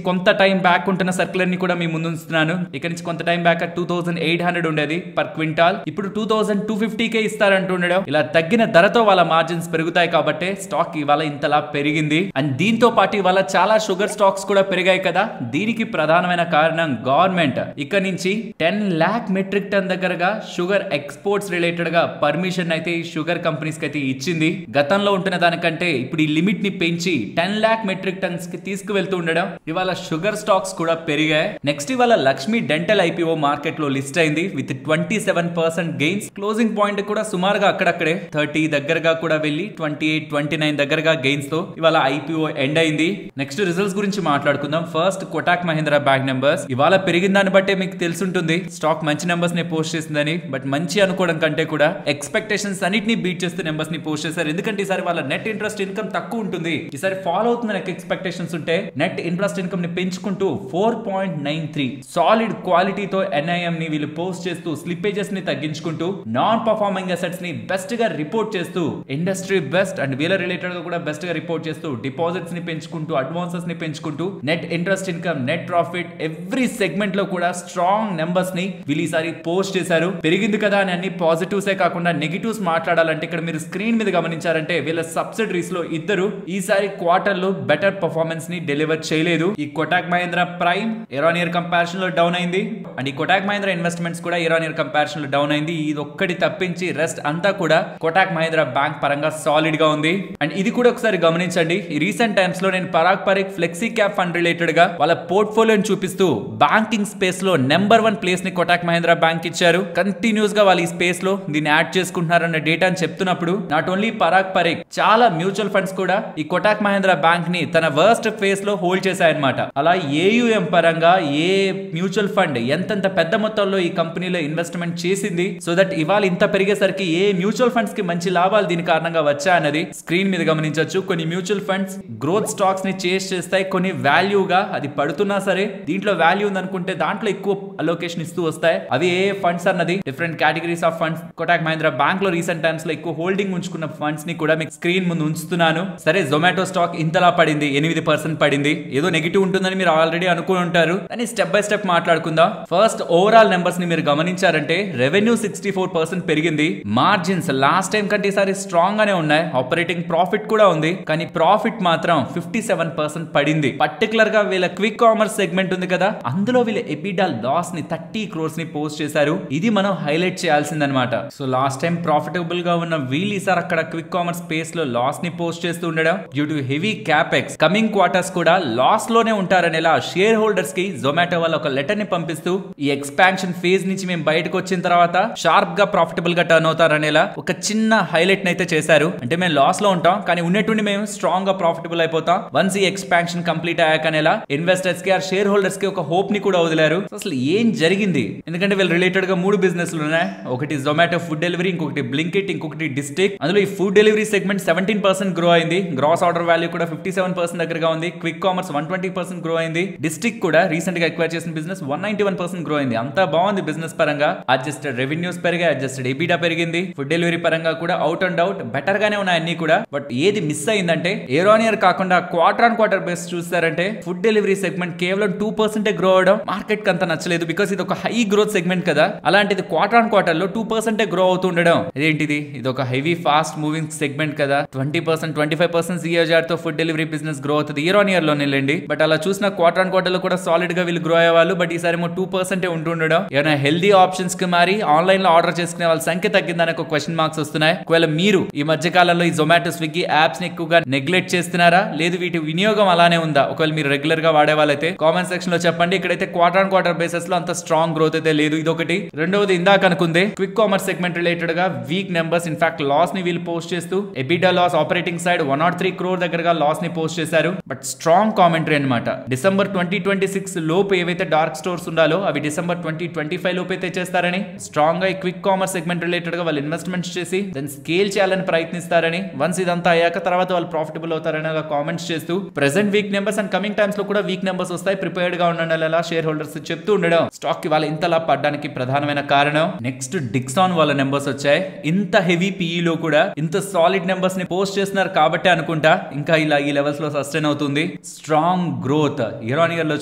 Speaker 1: కొంత టైం బ్యాక్ ఉంటున్న సర్కులర్ ని కూడా మీ ముందు ఉంచుతున్నాను. ఇక్కడ నుంచి కొంత టైం బ్యాక్ 2800 ఉండేది పర్ క్వింటాల్, ఇప్పుడు 2250 ఇస్తారంటుండడం. ఇలా తగ్గిన ధరతో వాళ్ళ మార్జిన్స్ పెరుగుతాయి కాబట్టి స్టాక్ ఇవాళ ఇంతలా పెరిగింది. అండ్ దీంతో పాటు ఇవాళ చాలా షుగర్ స్టాక్స్ కూడా పెరిగాయి కదా. దీనికి ప్రధానమైన కారణం గవర్నమెంట్ ఇక్కడ నుంచి 10 lakh మెట్రిక్ టన్ దగ్గరగా షుగర్ ఎక్స్పోర్ట్స్ రిలేటెడ్ గా పర్మిషన్ అయితే ఈ షుగర్ కంపెనీస్ కి అయితే ఇచ్చింది. గతంలో ఉంటున్న దానికంటే ఇప్పుడు ఈ లిమిట్ ని పెంచి 10 lakh మెట్రిక్ టన్స్ కి తీసుకువెళ్తూ ఉండడం ఇవాళ షుగర్ స్టాక్స్ కూడా పెరిగాయి. నెక్స్ట్ ఇవాళ లక్ష్మి డెంటల్ ఐపీఓ మార్కెట్ లో లిస్ట్ అయింది విత్ 27% గెయిన్స్. క్లోజింగ్ పాయింట్ కూడా సుమారుగా అక్కడక్కడే 30 దగ్గరగా కూడా వెళ్లి 28, 29 దగ్గరగా గెయిన్స్ తో ఇవాళ ఐపీఓ ఎండ్ అయింది. నెక్స్ట్ రిజల్ట్స్ గురించి మాట్లాడుకుందాం. First Kotak Mahindra bank numbers ఇవాళ పెరిగిన దాన్ని బట్టే మీకు తెలుసుంటుంది స్టాక్ మంచి నెంబర్స్ ని పోస్ట్ చేసిందని. బట్ మంచి అనుకోవడం కంటే కూడా ఎక్స్పెక్టేషన్స్ అన్నిటిని బీట్ చేస్తూ నెంబర్స్ ని పోస్ట్ చేశారు. ఎందుకంటే ఈసారి వాళ్ళ నెట్ ఇంట్రెస్ట్ ఇన్కమ్ తక్కువ ఉంటుంది. ఈసారి ఫాలో అవుతున్న ఎక్స్పెక్టేషన్స్ ఉంటే నెట్ ఇంట్రెస్ట్ ఇన్కమ్ ని పెంచుకుంటూ 4.93 సాలిడ్ క్వాలిటీతో ఎన్ఐఎం ని వీళ్ళు పోస్ట్ చేస్తూ స్లిప్పేజెస్ ని తగ్గించుకుంటూ నాన్ పర్ఫార్మింగ్ అసెట్స్ ని బెస్ట్ గా రిపోర్ట్ చేస్తూ ఇండస్ట్రీ బెస్ట్ అండ్ వీళ్ళ రిలేటెడ్ గా కూడా బెస్ట్ గా రిపోర్ట్ చేస్తూ డిపాజిట్స్ ని పెంచుకుంటూ అడ్వాన్సెస్ ని పెంచుకుంటూ net interest income, net profit every segment లో కూడా స్ట్రాంగ్ నెంబర్స్ ని వీళ్ళు ఈసారి పోస్ట్ చేశారు. పెరిగింది కదా అని అన్ని పాజిటివ్స్ కాకుండా నెగిటివ్స్ మాట్లాడాలంటే ఇక్కడ మీరు స్క్రీన్ మీద గమనించారంటే వీళ్ళ సబ్సిడరీస్ లో ఇద్దరు ఈసారి క్వార్టర్ లో బెటర్ పర్ఫార్మెన్స్ ని డెలివర్ చేయలేదు. ఈ Kotak Mahindra prime year on year comparison లో డౌన్ అయింది అండ్ ఈ కోటాక్ మహీంద్రా ఇన్వెస్ట్మెంట్స్ కూడా ఇయర్ ఆన్ ఇయర్ కంపారిజన్ లో డౌన్ అయింది. ఇది ఒక్కటి తప్పించి రెస్ట్ అంతా కూడా కోటాక్ మహీంద్రా బ్యాంక్ పరంగా సాలిడ్ గా ఉంది. అండ్ ఇది కూడా ఒకసారి గమనించండి. ఈ రీసెంట్ టైమ్స్ లో నేను Parag Parikh flexi cap fund related గా వాళ్ళ పోర్ట్ఫోలియోని చూపిస్తూ బ్యాంకింగ్ స్పేస్ లో నెంబర్ 1 ప్లేస్ ని కోటాక్ మహీంద్రా బ్యాంక్ ఇచ్చారు. కంటిన్యూస్ గా వాళ్ళు ఈ స్పేస్ లో దీన్ని యాడ్ చేసుకుంటున్నారన్న డేటా అని చెప్తున్నప్పుడు నాట్ ఓన్లీ పరాగ్ పరీక్ చాలా మ్యూచువల్ ఫండ్స్ కూడా ఈ కోటాక్ మహీంద్రా బ్యాంక్ ని తన వర్స్ట్ ఫేస్ లో హోల్డ్ చేశాయన్నమాట. అలా ఏయుఎం పరంగా ఏ మ్యూచువల్ ఫండ్ ఎంతంత పెద్ద మొత్తంలో ఈ కంపెనీలో ఇన్వెస్ట్మెంట్ చేసింది సో దట్ ఇవాళ ఇంత పెరిగేసరికి ఏ మ్యూచువల్ ఫండ్స్ కి మంచి లాభాలు దీని కారణంగా వచ్చాయన్నది స్క్రీన్ మీద గమనించవచ్చు. కొన్ని మ్యూచువల్ ఫండ్స్ గ్రోత్ స్టాక్స్ ని చేస్ చేస్తాయి, కొన్ని వాల్యూగా అది పడుతున్నా సరే దీంట్లో వాల్యూ ఉంది అనుకుంటే దాంట్లో ఎక్కువ అలోకేషన్ ఇస్తూ వస్తాయి. అవి ఏ ఫండ్స్ అన్నది different categories of funds Kotak Mahindra bank లో రీసెంట్ టైమ్స్ లో ఎక్కువ హోల్డింగ్ ఉంచుకున్న ఫండ్స్ ని కూడా మీకు స్క్రీన్ ముందు ఉంచుతున్నాను. సరే జొమాటో స్టాక్ ఇంతలా పడింది, 8% పడింది, ఏదో నెగిటివ్ ఉంటుందని మీరు ఆల్రెడీ అనుకుని ఉంటారు. కానీ స్టెప్ బై స్టెప్ మాట్లాడుకుందాం. ఫస్ట్ ఓవరాల్ నెంబర్స్ ని మీరు గమనించారంటే రెవెన్యూ 64% పెరిగింది. మార్జిన్స్ లాస్ట్ టైం కంటే ఈసారి స్ట్రాంగ్ గానే ఉన్నాయి. ఆపరేటింగ్ ప్రాఫిట్ కూడా ఉంది, కానీ ప్రాఫిట్ మాత్రం 57% పడింది. పర్టికులర్ గా వీళ్ళ క్విక్ కామర్స్ సెగ్మెంట్ ఉంది కదా, అందులో వీళ్ళ ఎబిడా లాస్ ని 30 crores ని పోస్ట్ చేశారు. ఇది మనం హైలైట్ చేయాల్సిందనమాట. సో లాస్ట్ టైం ప్రాఫిటబుల్ గా ఉన్న వీళ్ళు ఈసారి అక్కడ క్విక్ కామర్స్ స్పేస్ లో లాస్ ని పోస్ట్ చేస్తూ ఉండడం due to heavy capex. Coming quarters కూడా లాస్ లోనే ఉంటారనేలా షేర్ హోల్డర్స్ కి జొమాటో వాళ్ళ ఒక లెటర్ ని పంపిస్తూ ఈ ఎక్స్పాన్షన్ ఫేజ్ నుంచి మేము బయటకు వచ్చిన తర్వాత షార్ప్ గా ప్రాఫిటబుల్ గా టర్న్ అవుతారనేలా ఒక చిన్న హైలైట్ అయితే చేశారు. అంటే మేము లాస్ లో ఉంటాం కానీ ఉన్నట్టుండి మేము స్ట్రాంగ్ గా ప్రాఫిటబుల్ అయిపోతాం వన్స్ ఈ ఎక్స్పాన్షన్ కంప్లీట్ అయ్యాకనేలా ఇన్వెస్టర్స్ కి ఆ షేర్ హోల్డర్స్ కి ఒక హోప్ ని కూడా వదిలారు. అసలు ఏం జరిగింది? ఎందుకంటే వీళ్ళు రిలేటెడ్ గా 3 బిజినెస్లు ఉన్నాయి. ఒకటి జొమాటో ఫుడ్ డెలివరీ, ఇంకొకటి బ్లింకిట్, ఇంకొకటి డిస్ట్రిక్ట్. అందులో ఈ ఫుడ్ డెలివరీ సెగ్మెంట్ 17% గ్రో అయింది. గ్రాస్ ఆర్డర్ వాల్యూ కూడా 57% దగ్గరగా ఉంది. క్విక్ కామర్స్ 120% గ్రో అయింది. డిస్ట్రిక్ట్ కూడా రీసెంట్ గా ఎక్వైర్ చేసిన బిజినెస్ 191% గ్రో అయింది. అంతా బాగుంది బిజినెస్ పరంగా. అడ్జస్టెడ్ రెవెన్యూస్ పెరిగాయి, అడ్జస్టెడ్ ఎబిడా పెరిగింది. ఫుడ్ డెలివరీ పరంగా కూడా అవుట్ అండ్ అవుట్ బెటర్ గానే ఉన్నాయి అన్ని కూడా. బట్ ఏది మిస్ అయిందంటే ఇయర్ ఆన్ ఇయర్ కాకుండా క్వార్టర్ ఆన్ క్వార్టర్ బేస్ చూస్తారంటే ఫుడ్ డెలివరీ సెగ్మెంట్ కేవలం 2% గ్రో అవడం మార్కెట్ కి అంత నచ్చలేదు. బికాస్ ఇది ఒక హై గ్రోత్ సెగ్మెంట్ కదా, అలాంటిది క్వార్టర్ ఆన్ క్వార్టర్ లో 2% గ్రో అవుతూ ఉండడం ఇదేంటిది? ఇది ఒక హెవీ ఫాస్ట్ మూవింగ్ సెగ్మెంట్ కదా. 20% 25% CAGR తో ఫుడ్ డెలివరీ బిజినెస్ గ్రో అవుతుంది ఇయర్ ఆన్ ఇయర్ లోనే లేండి. బట్ అలా చూసిన క్వార్టర్ ఆన్ క్వార్టర్ లో కూడా సాలిడ్ గా వీళ్ళు గ్రో అయ్యేవాళ్ళు. బట్ ఈసారి 2% ఉంటుండడం, ఏమైనా హెల్దీ ఆప్షన్స్ కి మారి ఆన్లైన్ లో ఆర్డర్ చేసుకునే వాళ్ళ సంఖ్య తగ్గిందని ఒక క్వశ్చన్ మార్క్స్ వస్తున్నాయి. ఒకవేళ మీరు ఈ మధ్య కాలంలో ఈ జొమాటో స్విగ్గీ యాప్స్ ని ఎక్కువగా నెగ్లెక్ట్ చేస్తున్నారా, లేదు వీటి వినియోగం అలానే ఉందా? ఒకవేళ మీరు రెగ్యులర్ గా వాడే వాళ్ళైతే కామెంట్ సెక్షన్ లో చెప్పండి. ఇక్కడైతే క్వార్టర్ ఆన్ క్వార్టర్ బేసిస్ లో అంత స్ట్రాంగ్ గ్రోత్ అయితే లేదు. ఇదొకటి. రెండవది ఇందాక అనుకుందే క్విక్ కామర్స్ సెగ్మెంట్ రిలేటెడ్ గా వీక్ నెంబర్స్. ఇన్ఫాక్ట్ లాస్ ని వీళ్ళు పోస్ట్ చేస్తూ ఎబిడా లాస్ ఆపరేటింగ్ సైడ్ 103 crore దగ్గరగా లాస్ ని పోస్ట్ చేశారు. బట్ స్ట్రాంగ్ కామెంటరీ అన్నమాట. డిసెంబర్ 2026 లోపు ఏవైతే డార్క్ స్టోర్స్ ఉండాలో అవి డిసెంబర్ 2025 లోపు అయితే చేస్తారని, స్ట్రాంగ్ గా ఈ క్విక్ కామర్స్ సెగ్మెంట్ రిలేటెడ్ గా వాళ్ళు ఇన్వెస్ట్మెంట్స్ చేసి దాన్ని స్కేల్ చేయాలని ప్రయత్నిస్తారని, వన్స్ ఇదంతా అయ్యాక తర్వాత వాళ్ళు ప్రాఫిటబుల్ అవుతారని అలా కామెంట్స్ చేస్తూ present week numbers and coming times లో కూడా వీక్ నెంబర్స్ వస్తాయి, ప్రిపేర్డ్ గా ఉండండి అలా షేర్ హోల్డర్స్ చెప్తూ ఉండడం స్టాక్ కి వాళ్ళ ఇంతలా పడడానికి ప్రధానమైన కారణం. నెక్స్ట్ డిక్సాన్ వాళ్ళ నెంబర్స్ వచ్చాయి. ఇంత హెవీ PE లో కూడా ఇంత సాలిడ్ నెంబర్స్ ని పోస్ట్ చేస్తున్నారు కాబట్టి అనుకుంటా ఇంకా ఇలా ఈ లెవెల్స్ లో సస్టైన్ అవుతుంది. Strong growth year on year లో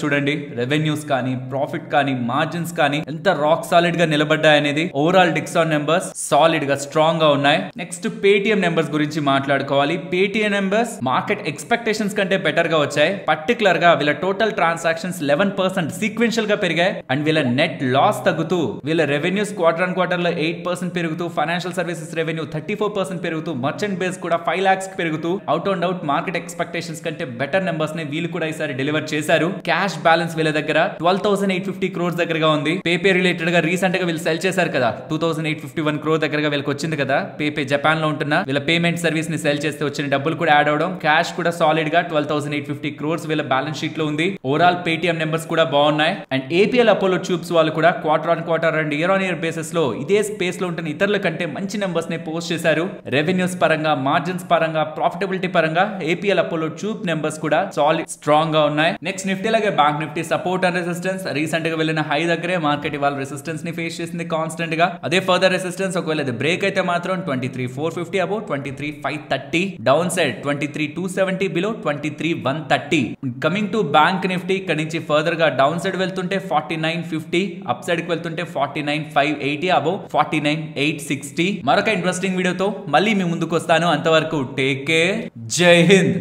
Speaker 1: చూడండి. రెవెన్యూస్ కానీ, ప్రాఫిట్ కానీ, మార్జిన్స్ కానీ ఎంత రాక్ సాలిడ్ గా నిలబడ్డాయి అనేది ఓవరాల్ డిక్సాన్ నెంబర్స్ సాలిడ్ గా స్ట్రాంగ్ గా ఉన్నాయి. నెక్స్ట్ పేటిఎం నెంబర్స్ గురించి మాట్లాడుకోవాలి. పేటిఎం నెంబర్స్ మార్కెట్ ఎక్స్పెక్టేషన్స్ కంటే బెటర్ గా వచ్చాయి. పర్టికులర్ గా వీళ్ళ టోటల్ ట్రాన్సాక్షన్స్ 11% సీక్వెన్షియల్ గా పెరిగాయి. అండ్ వీళ్ళ నెట్ లాస్ తగ్గుతూ వీళ్ళ రెవెన్యూస్ క్వార్టర్ ఆన్ క్వార్టర్ లో 8% పెరుగుతూ, ఫైనాన్షియల్ సర్వీసెస్ రెవెన్యూ 34% పెరుగుతూ, మర్చెంట్ బేస్ కూడా 5 lakhs పెరుగుతూ out and out market expectations కంటే బెటర్ నెంబర్స్ ని వీళ్ళు కూడా ఈసారి డెలివర్ చేశారు. క్యాష్ బ్యాలెన్స్ వీళ్ళ దగ్గర 12,850 crores దగ్గరగా ఉంది. పేపే రిలేటెడ్ గా రీసెంట్ గా వీళ్ళు సెల్ చేశారు కదా, 2,851 crore దగ్గరగా వీళ్ళకి వచ్చింది కదా. పేపే జపాన్ లో ఉంటున్న వీళ్ళ పేమెంట్ సర్వీస్ ని సెల్ చేస్తే వచ్చిన డబ్బులు కూడా యాడ్ అవడం, క్యాష్ కూడా సాలిడ్ గా 12,850 crores వీళ్ళ బ్యాలెన్స్ షీట్ లో ఉంది. ఓవరాల్ పేటిఎం నెంబర్స్ కూడా బాగున్నాయి. అండ్ ఏపీఎల్ అపోలో ట్యూబ్స్ వాళ్ళు కూడా quarter on quarter and year on year basis లో ఇదే స్పేస్ లో ఉంటున్న ఇతరుల కంటే మంచి నెంబర్స్ ని పోస్ట్ చేశారు. రెవెన్యూస్ పరంగా, మార్జిన్స్ పరంగా, ప్రాఫిటబిలిటీ పరంగా ఏపీఎల్ అపోలో ట్యూబ్ నెంబర్స్ కూడా సాలిడ్ స్ట్రాంగ్ గా ఉన్నాయి. నెక్స్ట్ నిఫ్టీ లాగే bank Nifty support and resistance. Recent గా వెళ్ళిన హై దగ్గరే మార్కెట్ ఇవాళ రెసిస్టెన్స్ ని ఫేస్ చేసింది కాన్స్టెంట్ గా. అదే ఫర్దర్ రెసిస్టెన్స్ ఒకవేళ అది బ్రేక్ అయితే మాత్రం 23,450 above 23,530, down side 23,270 below 23,130. Coming to bank Nifty ఇక్కడ నుంచి ఫర్దర్ గా డౌన్ సైడ్ వెళ్తుంటే 49,50, అప్ సైడ్ కి వెళ్తుంటే 49,580 అబౌవ్ 49,860. మరొక ఇంట్రెస్టింగ్ వీడియోతో మళ్ళీ మీ ముందుకు వస్తాను. అంతవరకు టేక్ కేర్. జై హింద్.